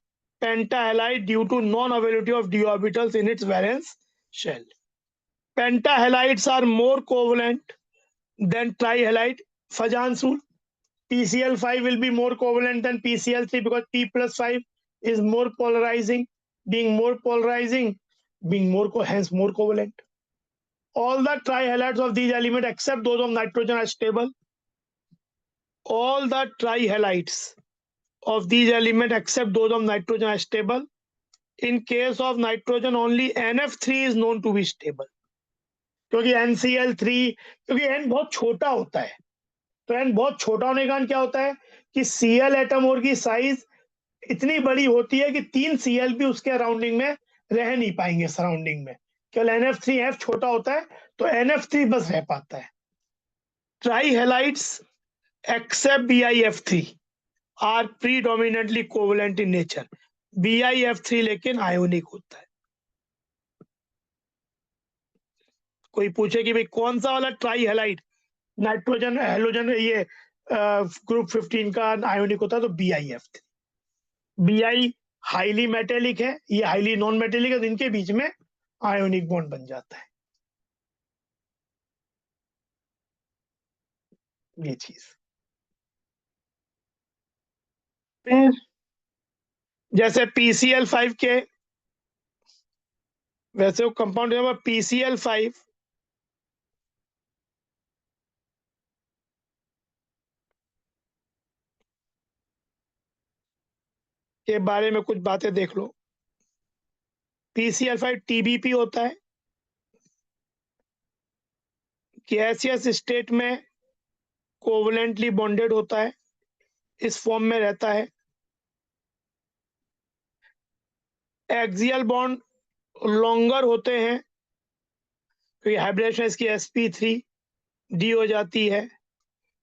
pentahalide due to non availability of d orbitals in its valence shell. Pentahalides are more covalent than trihalide. Fajan's rule. PCl5 will be more covalent than PCl3 because P plus 5 is more polarizing. Being more polarizing, being more hence more covalent. All the trihalides of these elements except those of nitrogen are stable. All the trihalides of these elements except those of nitrogen are stable. In case of nitrogen, only NF3 is known to be stable. क्योंकि NCl3, क्योंकि N बहुत छोटा होता है, तो N बहुत छोटा होने के कारण क्या होता है कि Cl एटम और की साइज इतनी बड़ी होती है कि 3 Cl भी उसके अराउंडिंग में रह नहीं पाएंगे सराउंडिंग में, केवल NF3F छोटा होता है तो NF3 बस रह पाता है. Trihalides except BiF3 are predominantly covalent in nature. BiF3 लेकिन आयोनिक होता है. कोई पूछे कि भाई कौन सा वाला ट्राईहेलाइड नाइट्रोजन हेलोजन ये ग्रुप 15 का आयोनिक होता है तो BiF3. Bi हाईली मेटेलिक है, ये हाईली नॉन मेटेलिक है, तो इनके बीच में आयोनिक बॉन्ड बन जाता है. ये चीज फिर जैसे PCl5 के वैसे वो कंपाउंड PCl5 के बारे में कुछ बातें देख लो. PCl5 TBP होता है, गैसियस स्टेट में कोवलेंटली बॉन्डेड होता है, इस फॉर्म में रहता है. एक्सियल बॉन्ड लॉन्गर होते हैं क्योंकि हाइब्रिडेशन इसकी sp3d हो जाती है,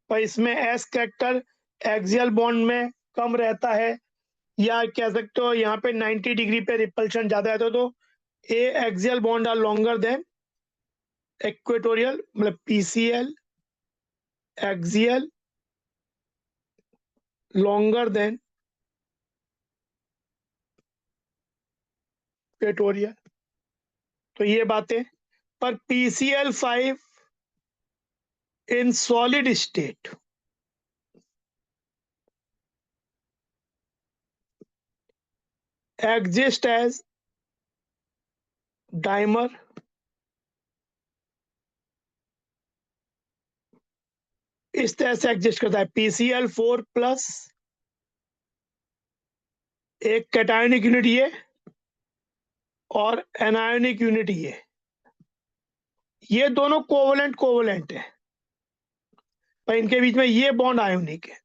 और इसमें s कैरेक्टर एक्सियल बॉन्ड में कम रहता है, या कह सकते हो यहाँ पे 90 डिग्री पे रिपल्शन ज्यादा रहता है, तो a axial bond are longer than equatorial, मतलब PCl axial longer than equatorial. तो ये बातें. पर PCl5 in solid state exist as dimer इस तरह से एग्जिस्ट करता है. PCl4 प्लस एक कैटायनिक यूनिट ये और एनायनिक यूनिट ये दोनों कोवलेंट है, पर इनके बीच में ये बॉन्ड आयोनिक है.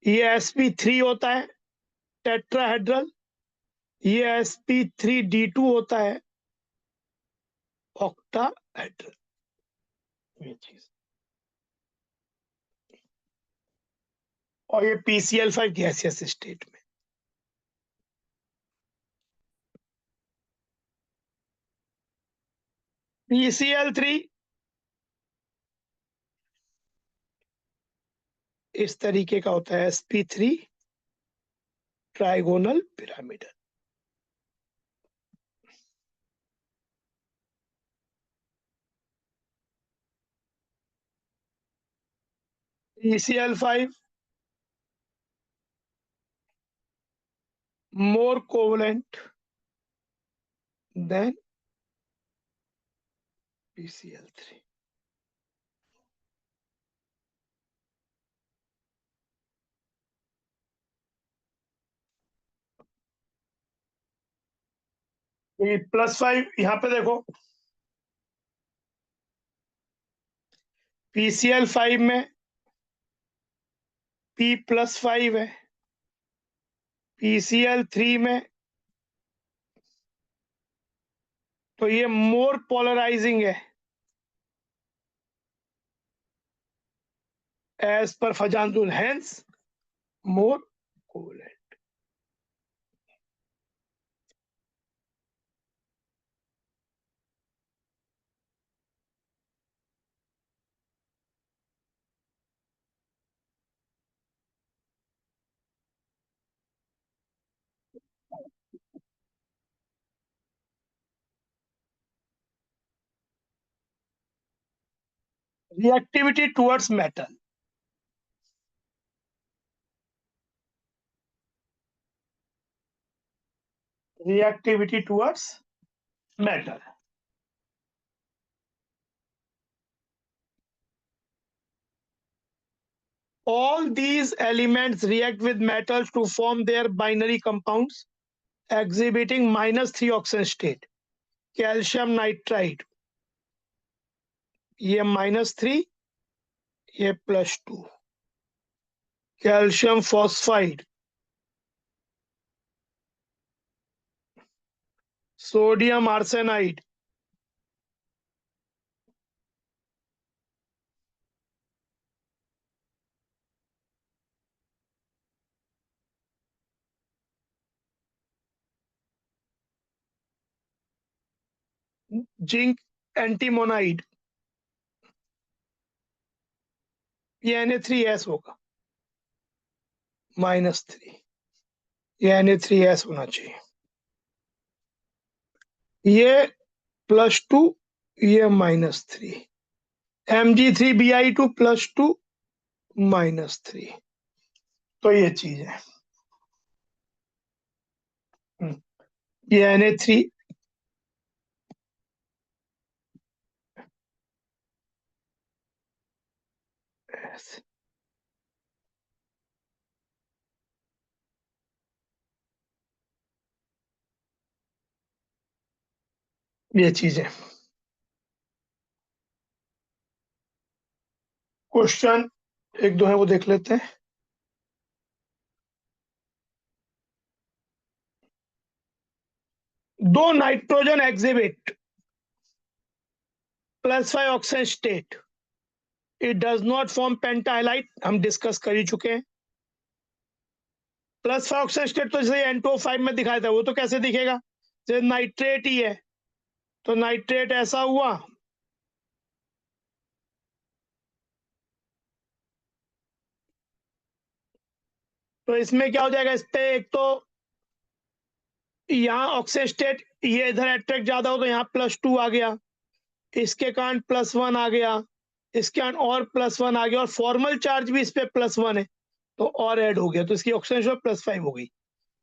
ये sp3 होता है टेट्राहेड्रल, ये sp3d2 होता है ऑक्टाहेड्रल. ये चीज. और ये PCl5 गैसियस स्टेट में. PCl3 इस तरीके का होता है, sp3 trigonal pyramidal. PCl5 more covalent than PCl3. +5 यहाँ पे देखो, PCl5 में P+5 है, PCl3 में तो ये मोर पोलराइजिंग है as per Fazan rule, hence more covalent. reactivity towards metal. Reactivity towards metal. All these elements react with metals to form their binary compounds exhibiting -3 oxidation state. Calcium nitride, ये -3, ये +2. Calcium phosphide, sodium arsenide, zinc antimonide, ये Na3S होगा -3, ये Na3S होना चाहिए, ये +2, ये -3, Mg3Bi2 +2 -3. तो ये चीज है, ये Na3 ये चीज है. क्वेश्चन एक दो है वो देख लेते हैं. दो nitrogen exhibit +5 oxygen state, it does not form pentahalide, हम डिस्कस कर ही चुके हैं. +5 ऑक्सीजन स्टेट तो जैसे N2O5 में दिखाया था, वो तो कैसे दिखेगा, जैसे नाइट्रेट ही है, तो नाइट्रेट ऐसा हुआ, तो इसमें क्या हो जाएगा, इस पे एक तो यहाँ ऑक्सीजन स्टेट ये इधर अट्रैक्ट ज्यादा हो तो यहाँ +2 आ गया, इसके कारण +1 आ गया, इसके कारण और +1 आ गया, और फॉर्मल चार्ज भी इस पे +1 है तो और ऐड हो गया, तो इसकी ऑक्सीजन +5 हो गई,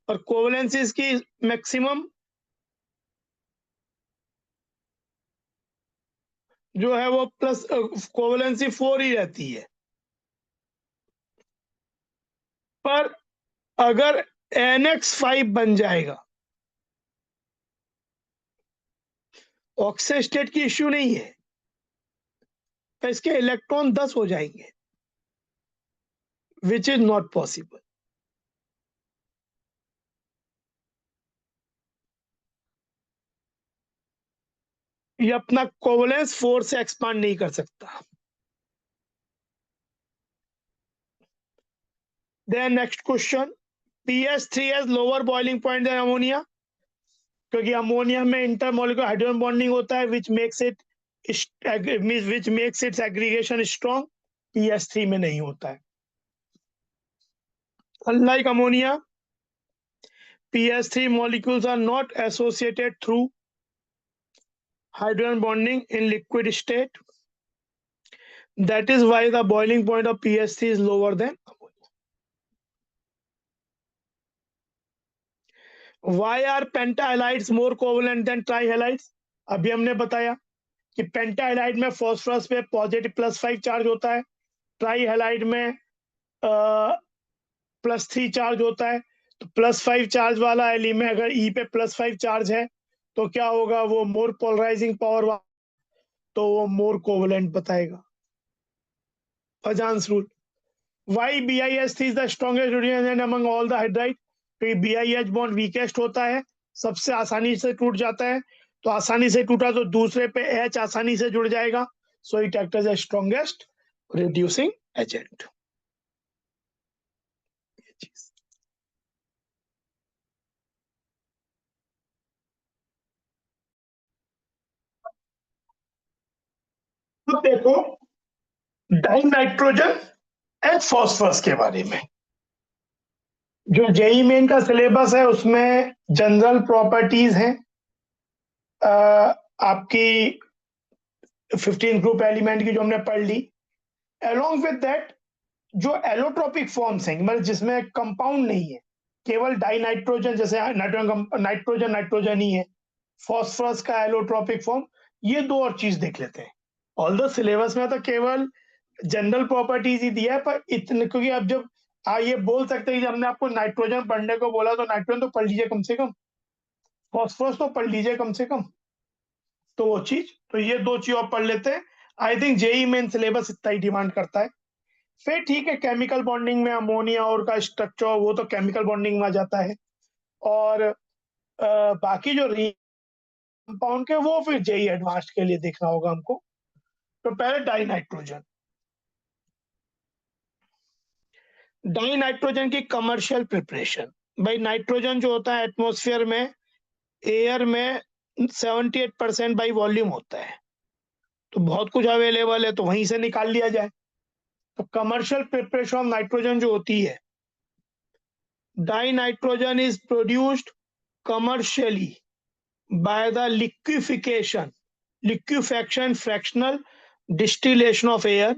और कोवलेंसी इसकी मैक्सिमम जो है वो प्लस कोवलेंसी 4 ही रहती है. पर अगर NX5 बन जाएगा, ऑक्सीजन स्टेट की इश्यू नहीं है, तो इसके इलेक्ट्रॉन 10 हो जाएंगे, विच इज नॉट पॉसिबल. ये अपना कोवलेंस 4 से एक्सपांड नहीं कर सकता. Then next question, PS3 has lower boiling point than ammonia, क्योंकि अमोनिया में इंटरमॉलिक्यूलर हाइड्रोजन बॉन्डिंग होता है which makes its aggregation strong. PS3 में नहीं होता है. Unlike ammonia, PS3 molecules are not associated through hydrogen bonding in liquid state. That is why the boiling point of PS3 is lower than ammonia. Why are pentahalides more covalent than trihalides? अभी हमने बताया कि पेंटाहाइलाइड में phosphorus पे positive +5 charge होता है, ट्राईहाइलाइड में +3 charge होता है. तो +5 चार्ज वाला एलिमेंट अगर E पे +5 चार्ज है तो क्या होगा, वो मोर पोलराइजिंग पावर, तो वो मोर कोवलेंट बताएगा. Pajan's rule. Why BiS3 is the strongest reagent among all the hydride? तो BiH बॉन्ड वीकेस्ट होता है, सबसे आसानी से टूट जाता है, तो आसानी से टूटा तो दूसरे पे H आसानी से जुड़ जाएगा, so it act as the strongest reducing agent. तो देखो डाई नाइट्रोजन एंड फॉस्फोरस के बारे में, जो जेई मेन का सिलेबस है उसमें जनरल प्रॉपर्टीज हैं, आपकी 15 ग्रुप एलिमेंट की जो हमने पढ़ ली। अलोंग विद दैट जो एलोट्रोपिक फॉर्म्स हैं, मतलब जिसमें कंपाउंड नहीं है, केवल डाई नाइट्रोजन, जैसे नाइट्रोजन नाइट्रोजन ही है, फॉस्फोरस का एलोट्रोपिक फॉर्म, ये दो और चीज देख लेते हैं। ऑल द सिलेबस में तो केवल जनरल प्रॉपर्टीज ही दिया है, पर इतने, क्योंकि अब जब ये बोल सकते हैं कि हमने आपको नाइट्रोजन पढ़ने को बोला तो नाइट्रोजन तो पढ़ लीजिए कम से कम, फॉस्फोरस तो पढ़ लीजिए कम से कम, तो वो चीज, तो ये दो चीज और पढ़ लेते हैं। I think JEE Main syllabus इतना ही डिमांड करता है। फिर ठीक है, केमिकल बॉन्डिंग में अमोनिया और का स्ट्रक्चर, वो तो केमिकल बॉन्डिंग में आ जाता है, और बाकी जो कंपाउंड के वो फिर जेई एडवांस्ड के लिए देखना होगा हमको। तो पहले डाई नाइट्रोजन। डाई नाइट्रोजन की कमर्शियल प्रिपरेशन। भाई नाइट्रोजन जो होता है एटमॉस्फेयर में, एयर में 78% बाई वॉल्यूम होता है, तो बहुत कुछ अवेलेबल है, तो वहीं से निकाल लिया जाए। तो कमर्शियल प्रिपरेशन ऑफ नाइट्रोजन जो होती है, die nitrogen is produced commercially by the liquefaction fractional distillation of air।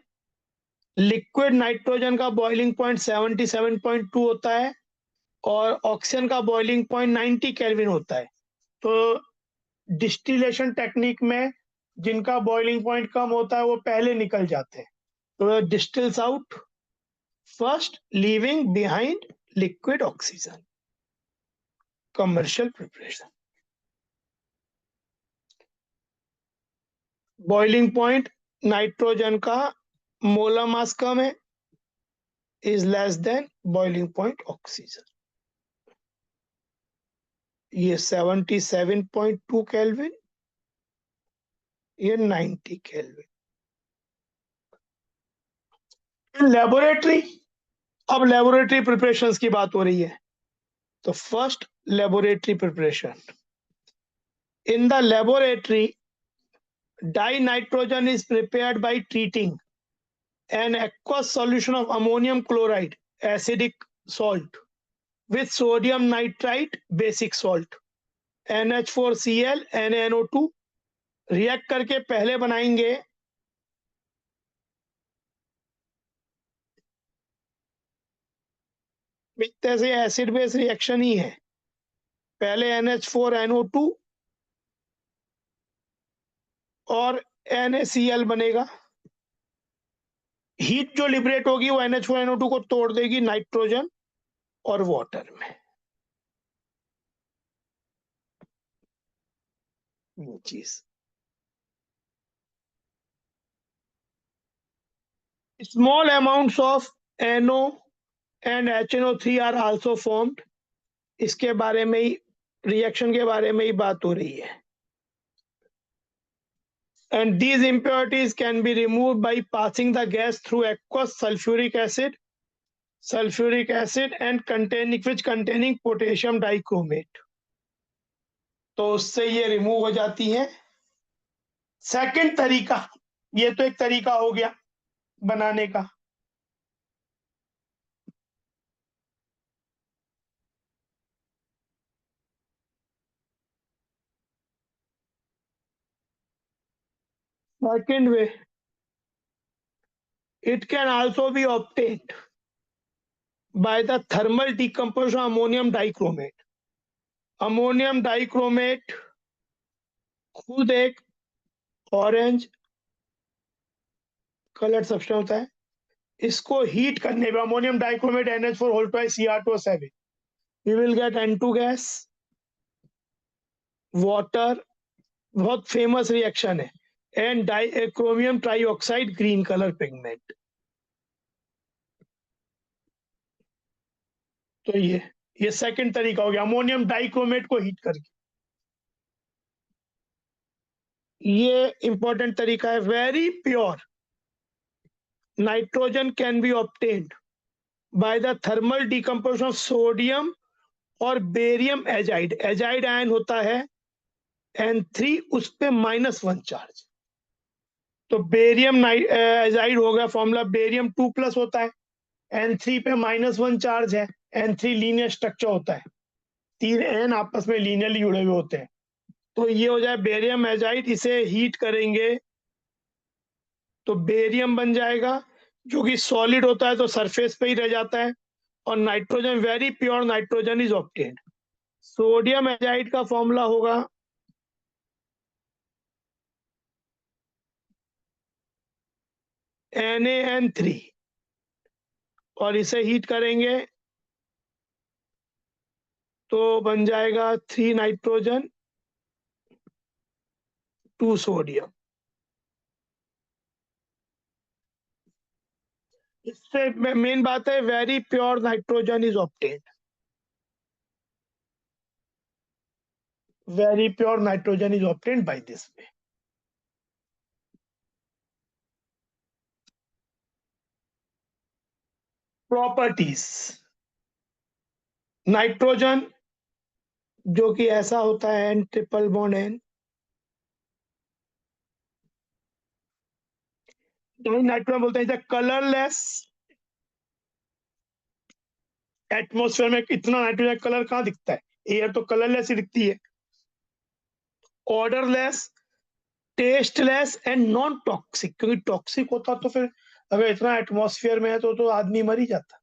Liquid nitrogen का बॉइलिंग पॉइंट 77.2 होता है और ऑक्सीजन का बॉइलिंग पॉइंट 90 केल्विन होता है। तो डिस्टिलेशन टेक्निक में जिनका बॉइलिंग पॉइंट कम होता है वो पहले निकल जाते हैं, तो distils out first, leaving behind liquid oxygen. Commercial preparation. Boiling point nitrogen का मोलर मास कम है, is less than boiling point oxygen. ये 77.2 केल्विन, ये 90 केल्विन। लेबोरेटरी, अब लेबोरेटरी प्रिपरेशंस की बात हो रही है, तो first laboratory preparation. In the laboratory die nitrogen is prepared by treating an aqueous solution of ammonium chloride acidic salt with sodium nitrite basic salt NH4Cl NaNO2 react करके पहले बनाएंगे एक तरह से एसिड बेस रिएक्शन ही है। पहले NH4NO2 और NaCl बनेगा, हीट जो लिबरेट होगी वो NH4NO2 को तोड़ देगी नाइट्रोजन और वाटर में। ये चीज, small amounts of NO and HNO3 are also formed. इसके बारे में ही, रिएक्शन के बारे में ही बात हो रही है। And these impurities can be removed by passing the gas through aqueous sulfuric acid and containing potassium dichromate। तो उससे ये रिमूव हो जाती है। सेकंड तरीका, ये तो एक तरीका हो गया बनाने का। Second way, it can also be obtained by the thermal decomposition of ammonium dichromate। Ammonium dichromate खुद एक ऑरेंज कलर सब्सटेंस होता है, इसको हीट करने पे ammonium dichromate NH4 whole twice Cr2O7, we will get N2 gas, water, बहुत famous reaction है, and chromium trioxide green colour pigment. तो ये सेकंड तरीका हो गया, अमोनियम डाइक्रोमेट को हीट करके। ये इंपॉर्टेंट तरीका है। Very pure nitrogen can be obtained by the thermal decomposition of sodium और बेरियम एजाइड। एजाइड आयन होता है N3, उस पे -1 चार्ज, तो बेरियम एजाइड हो गया, फॉर्मूला बेरियम 2+ होता है, N3 पे -1 चार्ज है, N3 लीनियर स्ट्रक्चर होता है, 3 N आपस में लीनियरली जुड़े हुए होते हैं, तो ये हो जाए बेरियम एजाइड। इसे हीट करेंगे तो बेरियम बन जाएगा, जो कि सॉलिड होता है तो सरफेस पे ही रह जाता है, और nitrogen, very pure nitrogen is obtained. Sodium azide का फॉर्मूला होगा NaN3, और इसे हीट करेंगे तो बन जाएगा 3 नाइट्रोजन 2 सोडियम। इससे मेन बात है, very pure nitrogen is obtained, very pure nitrogen is obtained by this way. Properties, nitrogen जो कि ऐसा होता है N triple bond N, nitrogen बोलते हैं कलरलेस। एटमॉस्फेयर में इतना नाइट्रोजन कलर कहाँ दिखता है, एयर तो कलरलेस ही दिखती है। Odourless, tasteless and non toxic, क्योंकि टॉक्सिक होता तो फिर अगर इतना एटमॉस्फेयर में है तो आदमी मर ही जाता।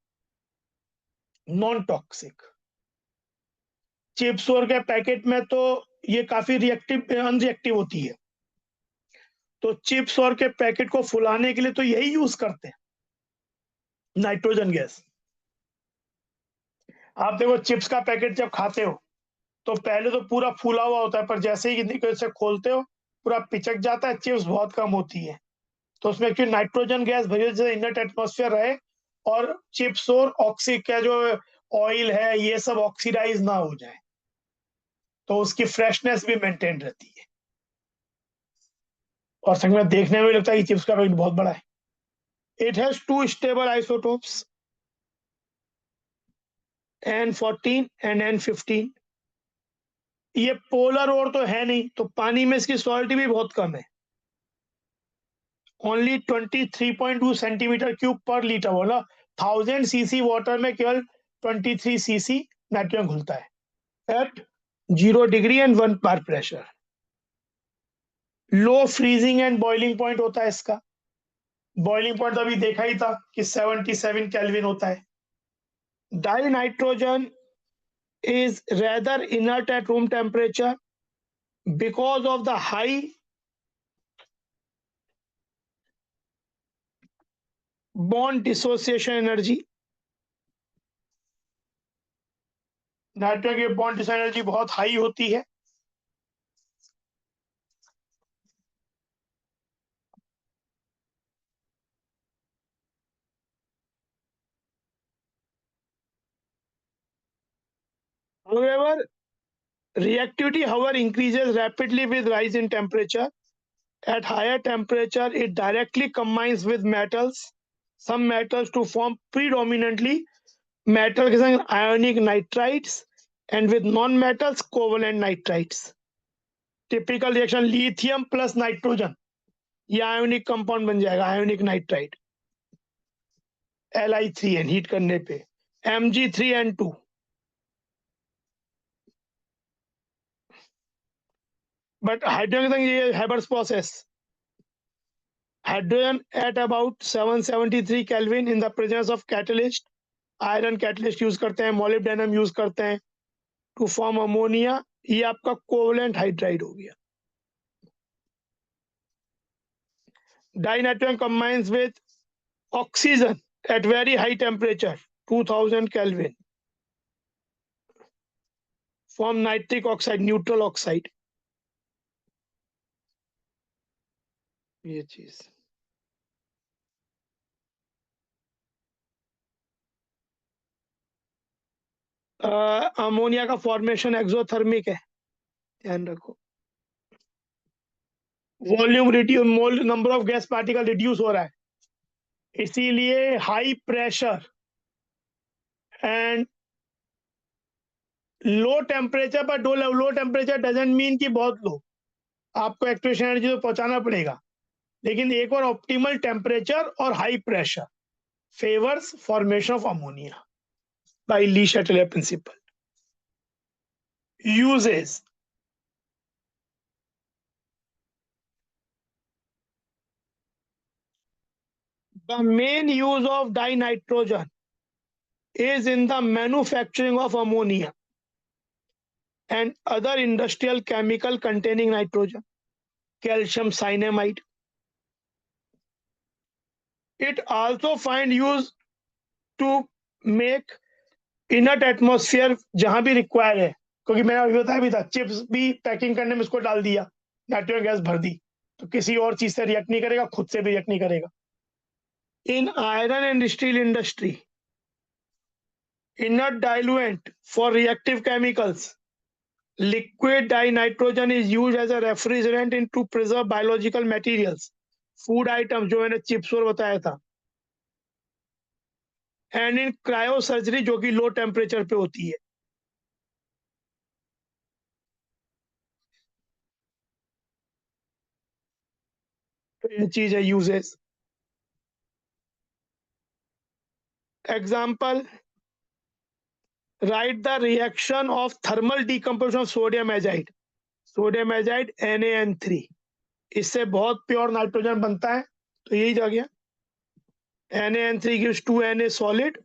Non toxic. चिप्स और के पैकेट में तो ये काफी रिएक्टिव अनरिएक्टिव होती है, तो चिप्स और के पैकेट को फुलाने के लिए तो यही यूज करते हैं, नाइट्रोजन गैस। आप देखो चिप्स का पैकेट जब खाते हो तो पहले तो पूरा फूला हुआ होता है, पर जैसे ही इसे खोलते हो पूरा पिचक जाता है, चिप्स बहुत कम होती है। तो उसमें क्योंकि नाइट्रोजन गैस भरी से इनर्ट एटमॉस्फेयर रहे, और चिप्स और ऑक्सी का जो ऑयल है ये सब ऑक्सीडाइज ना हो जाए, तो उसकी फ्रेशनेस भी मेंटेन रहती है, और संग में देखने में भी लगता है कि चिप्स का पैकेट बहुत बड़ा है। It has 2 stable isotopes, N14 and N15। ये पोलर और तो है नहीं, तो पानी में इसकी सॉल्टी भी बहुत कम है, ओनली 23.2 सेंटीमीटर क्यूब पर लीटर, बोला 1000 सीसी वाटर में केवल 23 सीसी नाइट्रोजन घुलता है at 0 degree and 1 bar pressure. Low freezing and boiling point होता है इसका। बॉइलिंग पॉइंट अभी देखा ही था कि 77 केल्विन होता है। Die nitrogen is rather inert at room temperature because of the high bond dissociation energy। Nitrogen की बॉन्ड डिसोसिएशन एनर्जी बहुत हाई होती है। However, reactivity however increases rapidly with rise in temperature. At higher temperature, it directly combines with metals, some metals to form predominantly metal के संग ionic nitrides, and with non-metals covalent nitrides। Typical reaction lithium plus nitrogen, ये ionic compound बन जाएगा, ionic nitride Li3n heat करने पे Mg3n2। But hydrogen ये Haber's process, hydrogen at about 773 Kelvin in the presence of catalyst, iron catalyst use करते हैं, molybdenum use करते हैं टू फॉर्म अमोनिया, ये आपका कोवलेंट हाइड्राइड हो गया। Dinitrogen combines with oxygen at very high temperature 2000 Kelvin form nitric oxide, neutral oxide। ये चीज अमोनिया का फॉर्मेशन एक्सोथर्मिक है, ध्यान रखो। Volume reduce, mole number of gas particle reduce हो रहा है, इसीलिए high pressure and low temperature. पर लो टेम्परेचर डजेंट मीन कि बहुत लो, आपको एक्टिवेशन एनर्जी तो पहुंचाना पड़ेगा, लेकिन एक और ऑप्टिमल टेम्परेचर और high pressure favours formation of ammonia by Le Chatelier principle. Uses, The main use of dinitrogen is in the manufacturing of ammonia and other industrial chemical containing nitrogen, calcium cyanamide. It also find use to make इनट atmosphere जहां भी require है, क्योंकि मैंने अभी बताया भी था, chips भी पैकिंग करने में इसको डाल दिया, नाइट्रोजन गैस भर दी, तो किसी और चीज से रिएक्ट नहीं करेगा, खुद से भी रिएक्ट नहीं करेगा. इन iron and steel industry, inert diluent for reactive chemicals, liquid dinitrogen is used as a refrigerant in to preserve biological materials, food items जो मैंने चिप्स और बताया था, एंड इन क्रायोसर्जरी जो कि लो टेम्परेचर पे होती है. तो ये चीज है uses. Example, write the reaction of thermal decomposition of sodium azide. Sodium azide NaN3, इससे बहुत प्योर नाइट्रोजन बनता है, तो यही जा गया. NaN3 gives 2Na solid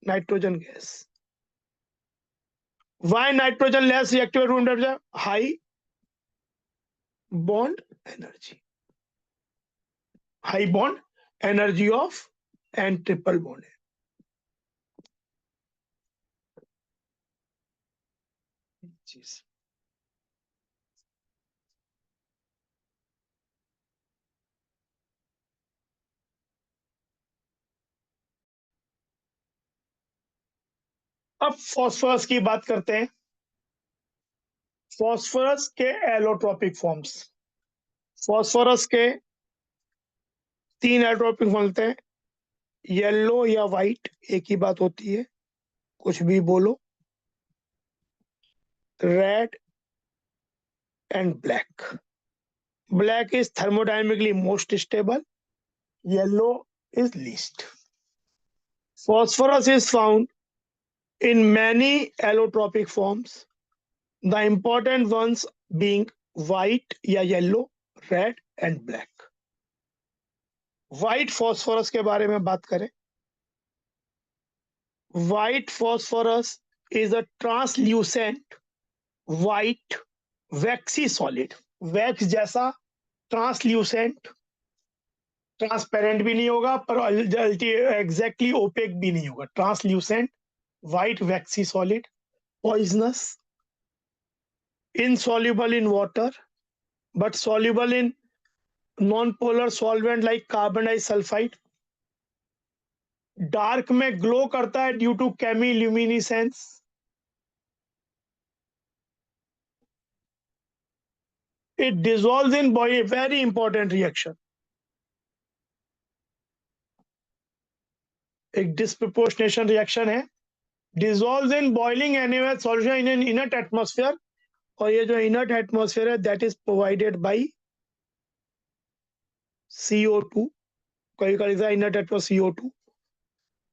nitrogen gas. Why nitrogen less reactive at room temperature? High bond energy. High bond energy of and triple bond. चीज अब फॉस्फोरस की बात करते हैं. फॉस्फोरस के एलोट्रोपिक फॉर्म्स. फॉस्फोरस के 3 एलोट्रोपिक फॉर्म होते हैं, येलो या व्हाइट, एक ही बात होती है, कुछ भी बोलो. Red and black. Black is thermodynamically most stable, yellow is least. Phosphorus is found in many allotropic forms, the important ones being white या yellow, red and black. White phosphorus के बारे में बात करें. White phosphorus is a translucent white vaccine solid. Wax जैसा translucent, transparent भी नहीं होगा पर एग्जैक्टली ओपेक भी नहीं होगा. Translucent white vaccine solid, poisonous, insoluble in water but soluble in non-polar solvent like carbon disulfide. Dark में ग्लो करता है due to chemiluminescence. It dissolves in body, very important reaction. एक डिस्प्रपोर्शनेशन रिएक्शन है. Dissolves in boiling NaOH solution in an inert atmosphere, और ये जो inert atmosphere है that is provided by CO2. कई का इनर्ट एटमॉस्फेयर CO2.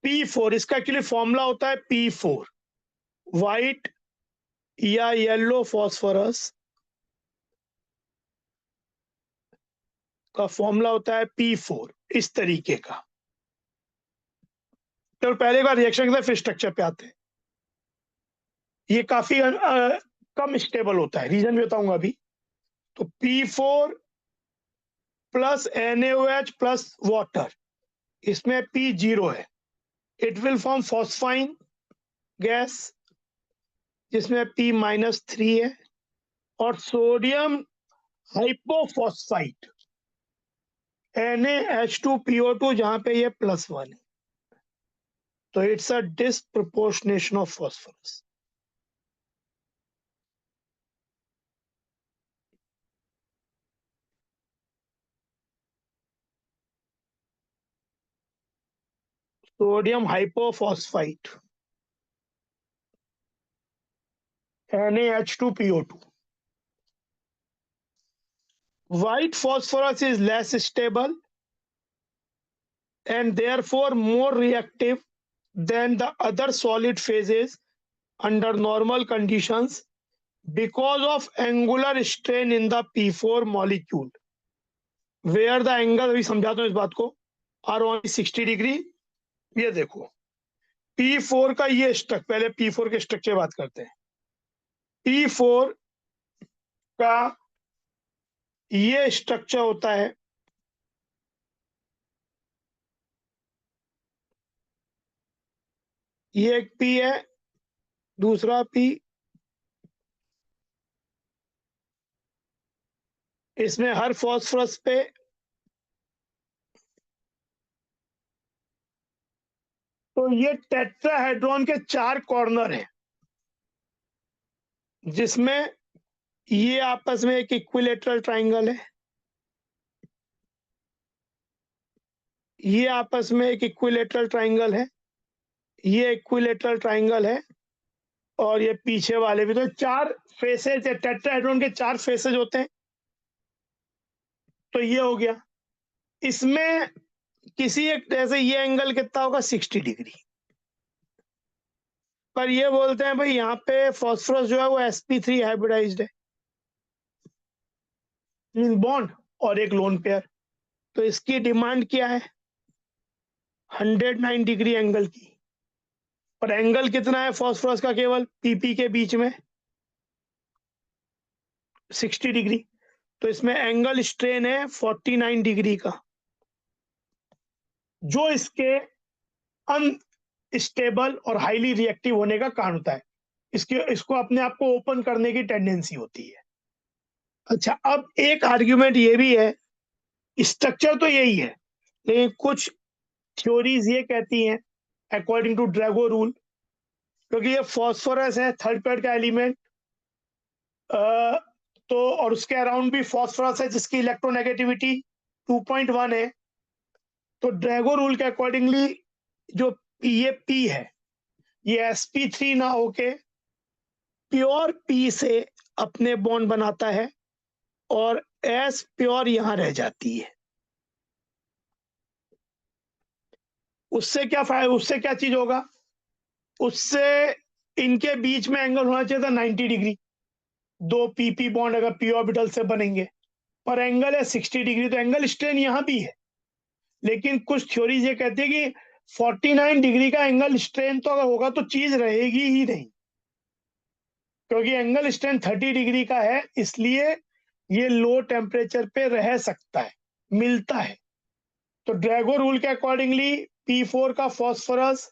P4, इसका actually formula होता है P4. व्हाइट या येलो फॉस्फोरस का फॉर्मूला होता है P4, इस तरीके का. तो पहले का रिएक्शन के फिर स्ट्रक्चर पे आते हैं. ये काफी कम स्टेबल होता है, रीजन भी बताऊंगा अभी. तो P4 plus NaOH plus water, इसमें P0 है. It will form phosphine gas जिसमें P-3 है, और सोडियम हाइपोफॉस्फाइट NaH2PO2 जहां पे ये +1 है. तो it's a disproportionation of phosphorus. Sodium hypophosphite NaH2PO2. White phosphorus is less stable and therefore more reactive than the other solid phases under normal conditions because of angular strain in the P4 molecule, where the angle, अभी समझाता हूं इस बात को, are on 60 degree. ये देखो P4 का ये स्ट्रक्चर, पहले P4 के स्ट्रक्चर बात करते हैं। P4 का ये स्ट्रक्चर होता है, ये एक P है, दूसरा P, इसमें हर फॉस्फोरस पे तो ये टेट्राहेड्रॉन के 4 कॉर्नर हैं, जिसमें ये आपस में एक इक्विलेटरल ट्रायंगल है, ये आपस में एक इक्विलेटरल ट्रायंगल है, ये इक्विलेटरल ट्रायंगल है, और ये पीछे वाले भी। तो 4 फेसेज है, टेट्राहेड्रॉन के 4 फेसेज होते हैं। तो ये हो गया। इसमें किसी एक, जैसे ये एंगल कितना होगा, 60 डिग्री। पर ये बोलते हैं भाई यहाँ पे फॉस्फोरस जो है वो sp3 हाइब्रिडाइज्ड है, 3 बॉन्ड और एक लोन पेयर। तो इसकी डिमांड क्या है, 109 डिग्री एंगल की। और एंगल कितना है फॉस्फोरस का, केवल पीपी के बीच में 60 डिग्री। तो इसमें एंगल स्ट्रेन है 49 डिग्री का, जो इसके अनस्टेबल और हाईली रिएक्टिव होने का कारण होता है। इसको अपने आप को ओपन करने की टेंडेंसी होती है। अच्छा, अब एक आर्ग्यूमेंट ये भी है, स्ट्रक्चर तो यही है, लेकिन कुछ थ्योरीज ये कहती हैं, अकॉर्डिंग टू ड्रैगो रूल, क्योंकि ये फॉस्फोरस है, थर्ड पेयर का एलिमेंट, तो और उसके अराउंड भी फॉस्फोरस है जिसकी इलेक्ट्रोनेगेटिविटी 2.1 है। तो ड्रैगो रूल के अकॉर्डिंगली जो ये पी है, ये sp3 ना होके प्योर पी से अपने बॉन्ड बनाता है, और एस प्योर यहां रह जाती है। उससे क्या फायदा, उससे क्या चीज होगा, उससे इनके बीच में एंगल होना चाहिए था 90 डिग्री, 2 पीपी बॉन्ड अगर पी ऑर्बिटल से बनेंगे, पर एंगल है 60 डिग्री। तो एंगल स्ट्रेन यहां भी है, लेकिन कुछ थ्योरीज ये कहती है कि 49 डिग्री का एंगल स्ट्रेन तो अगर होगा तो चीज रहेगी ही नहीं, क्योंकि एंगल स्ट्रेन 30 डिग्री का है, इसलिए ये लो टेम्परेचर पे रह सकता है, मिलता है। तो ड्रैगो रूल के अकॉर्डिंगली P4 का फॉस्फोरस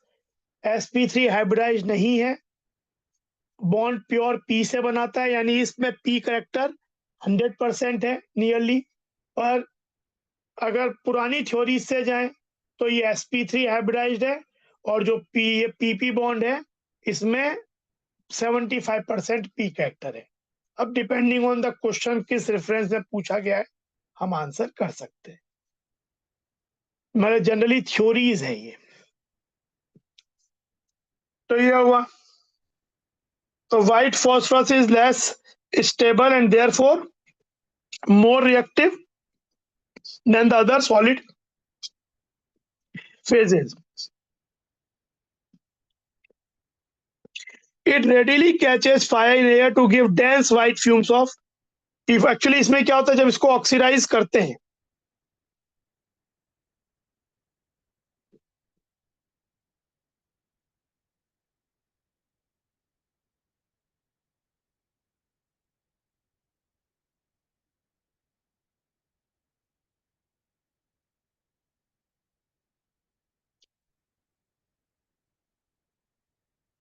sp3 हाइब्रिडाइज नहीं है, बॉन्ड प्योर पी से बनाता है, यानी इसमें पी करेक्टर 100% है नियरली। पर अगर पुरानी थ्योरी से जाएं तो ये sp3 हाइब्रिडाइज्ड है, और जो पीपी बॉन्ड है इसमें 75% पी करेक्टर है। अब डिपेंडिंग ऑन द क्वेश्चन किस रेफरेंस में पूछा गया है, हम आंसर कर सकते हैं। मतलब जनरली थ्योरीज है ये। तो ये हुआ, तो white phosphorus is less stable and therefore more reactive than the other solid phases. It readily catches fire in air to give dense white fumes of, if actually इसमें क्या होता है जब इसको ऑक्सीडाइज करते हैं,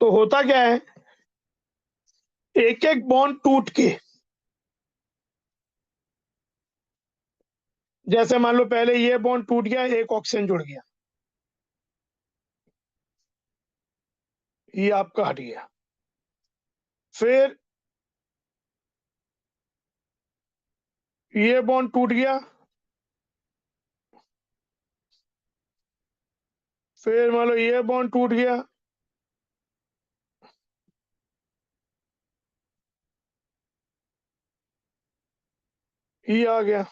तो होता क्या है, एक एक बॉन्ड टूट के, जैसे मान लो पहले ये बॉन्ड टूट गया, एक ऑक्सीजन जुड़ गया, ये आपका हट गया। फिर ये बॉन्ड टूट गया, फिर मान लो ये बॉन्ड टूट गया, ये आ गया।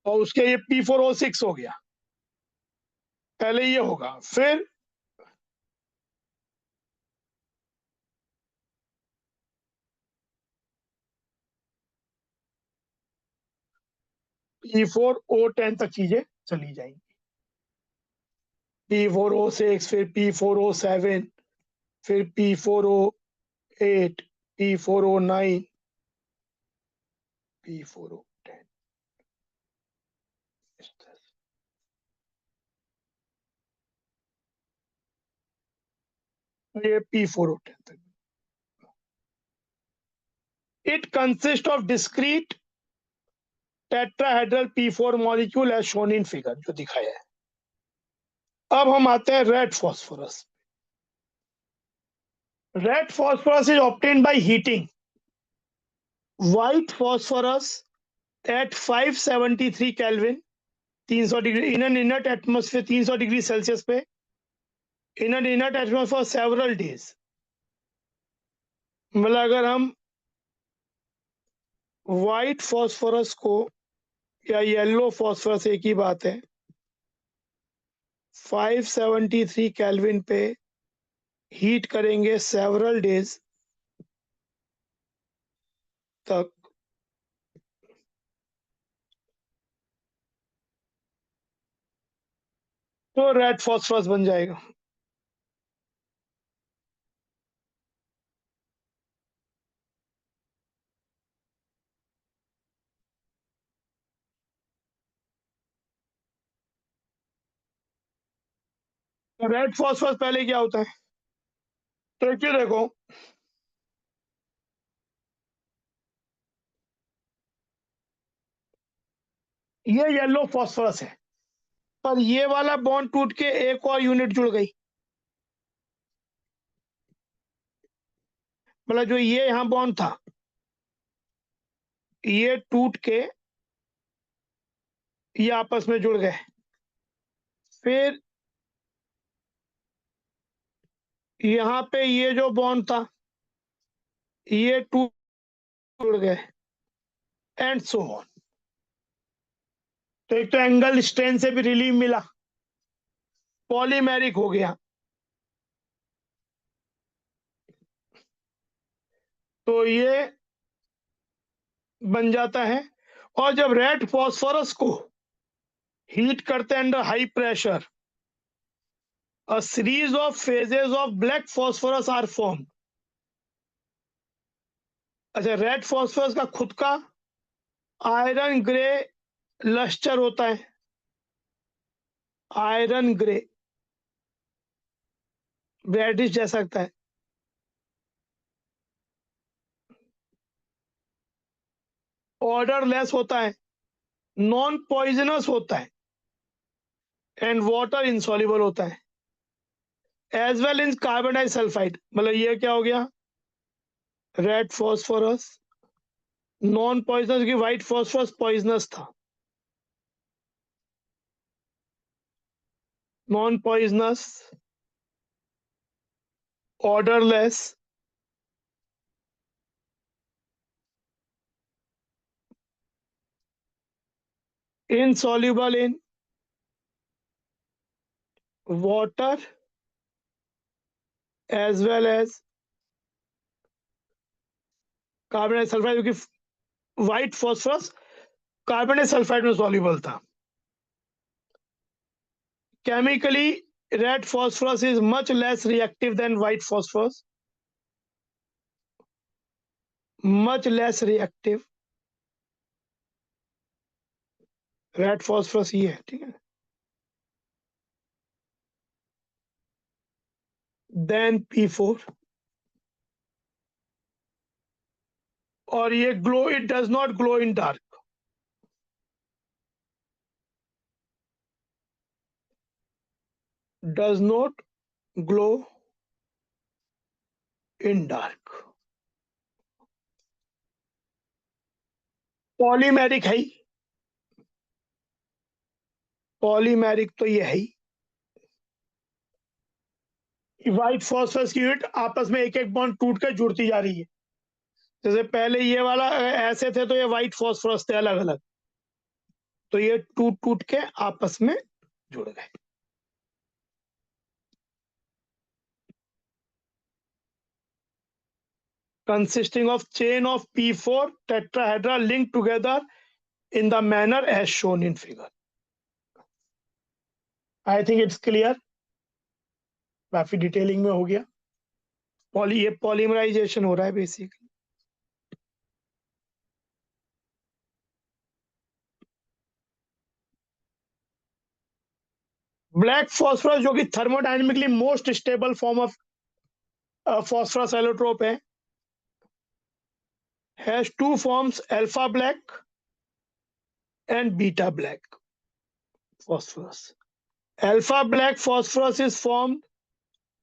और उसके ये P4O6 हो गया, पहले ये होगा, फिर P4O10 तक चीजें चली जाएंगी। P4O6, फिर P4O7, फिर P4O8, P4O9, P4O10। ये P4O10 तक। It consists of discrete tetrahedral P4 molecule as shown in figure, जो दिखाया है। अब हम आते हैं red phosphorus. Red phosphorus is obtained by heating white phosphorus at 573 kelvin, 300 degree in an inert atmosphere, 300 degree Celsius पे in an inert atmosphere for several days. मतलब अगर हम व्हाइट फॉस्फोरस को या येलो फॉस्फोरस, एक ही बात है, 573 केल्विन पे हीट करेंगे सेवरल डेज तक, तो रेड फॉस्फोरस बन जाएगा। तो रेड फॉस्फोरस पहले क्या होता है, तो क्या देखो, ये येलो फॉस्फोरस है, पर ये वाला बॉन्ड टूट के एक और यूनिट जुड़ गई। मतलब जो ये यहां बॉन्ड था, ये टूट के ये आपस में जुड़ गए। फिर यहाँ पे ये जो बॉन्ड था, ये टूट जुड़ गए, एंड सो ऑन। तो एक तो एंगल स्ट्रेन से भी रिलीफ मिला, पॉलीमेरिक हो गया, तो ये बन जाता है। और जब रेड फॉस्फोरस को हीट करते हैं under high pressure, a series of phases of black phosphorus are form. अच्छा, रेड फॉस्फोरस का खुद का आयरन ग्रे लस्टर होता है, आयरन ग्रे, रेडिश जैसा लगता है। ऑर्डरलेस होता है, नॉन पॉइजनस होता है, एंड वाटर इंसॉल्युबल होता है, as well in carbon disulphide. मतलब ये क्या हो गया, रेड फॉस्फोरस नॉन पॉइजनस की, व्हाइट फॉस्फोरस पॉइजनस था, non poisonous, odourless, insoluble in water as well as carbon disulphide, क्योंकि व्हाइट फॉस्फोरस कार्बन डाइसल्फाइड में सॉल्युबल था। Chemically red phosphorus is much less reactive than white phosphorus, much less reactive. Red phosphorus ये है, ठीक है, then P4। और ये glow, it does not glow in dark, does not glow in dark. Polymeric है ही, polymeric तो ये है ही। व्हाइट फॉस्फोरस की यूनिट आपस में एक एक बॉन्ड टूट कर जुड़ती जा रही है। जैसे पहले ये वाला ऐसे थे, तो ये व्हाइट फॉस्फोरस थे अलग अलग, तो ये टूट टूट के आपस में जुड़ गए। consisting of chain of P4 tetrahedra linked together in the manner as shown in figure. I think it's clear. काफी डिटेलिंग में हो गया। ये पॉलीमराइजेशन हो रहा है बेसिकली। ब्लैक फॉस्फोरस जो कि thermodynamically most stable form of phosphorus allotrope है, has two forms, alpha black and beta black phosphorus. Alpha black phosphorus is formed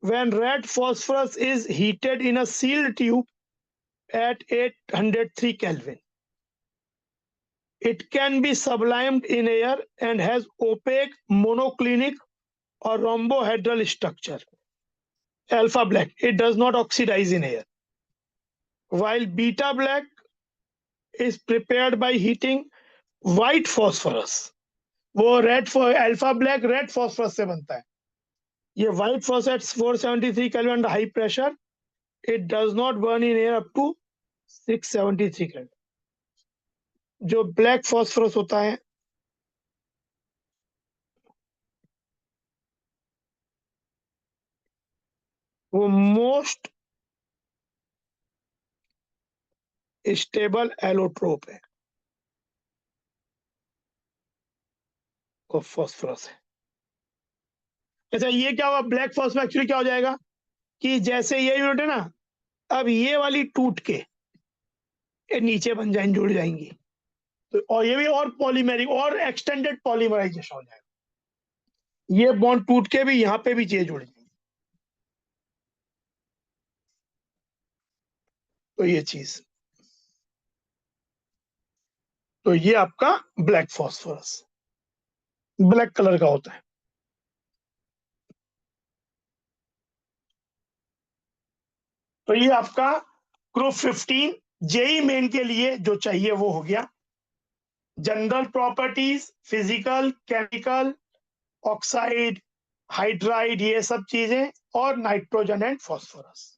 when red phosphorus is heated in a sealed tube at 803 Kelvin. It can be sublimed in air and has opaque monoclinic or rhombohedral structure. Alpha black, it does not oxidize in air. While beta black is prepared by heating white phosphorus. वो alpha black red phosphorus से बनता है। ये white phosphate 473 kelvin under high pressure, it does not burn in air up to 673 kelvin. जो black phosphorus होता है वो most stable allotrope है, वो फॉस्फोरस है। अच्छा, ये क्या हुआ, ब्लैक फॉस्फोरस एक्चुअली क्या हो जाएगा कि जैसे ये यूनिट है ना, अब ये वाली टूट के ये नीचे बन जाएंगी, जुड़ जाएंगी, तो और ये भी और पॉलीमेरिक और एक्सटेंडेड पॉलीमराइजेशन हो जाएगा। ये बॉन्ड टूट के भी यहाँ पे भी चीजें जुड़ जाएंगी। तो ये चीज, तो ये आपका ब्लैक फॉस्फोरस ब्लैक कलर का होता है। तो ये आपका ग्रुप 15 जेई मेन के लिए जो चाहिए वो हो गया। General properties, physical, chemical, oxide, hydride, ये सब चीजें, और नाइट्रोजन एंड फॉस्फोरस।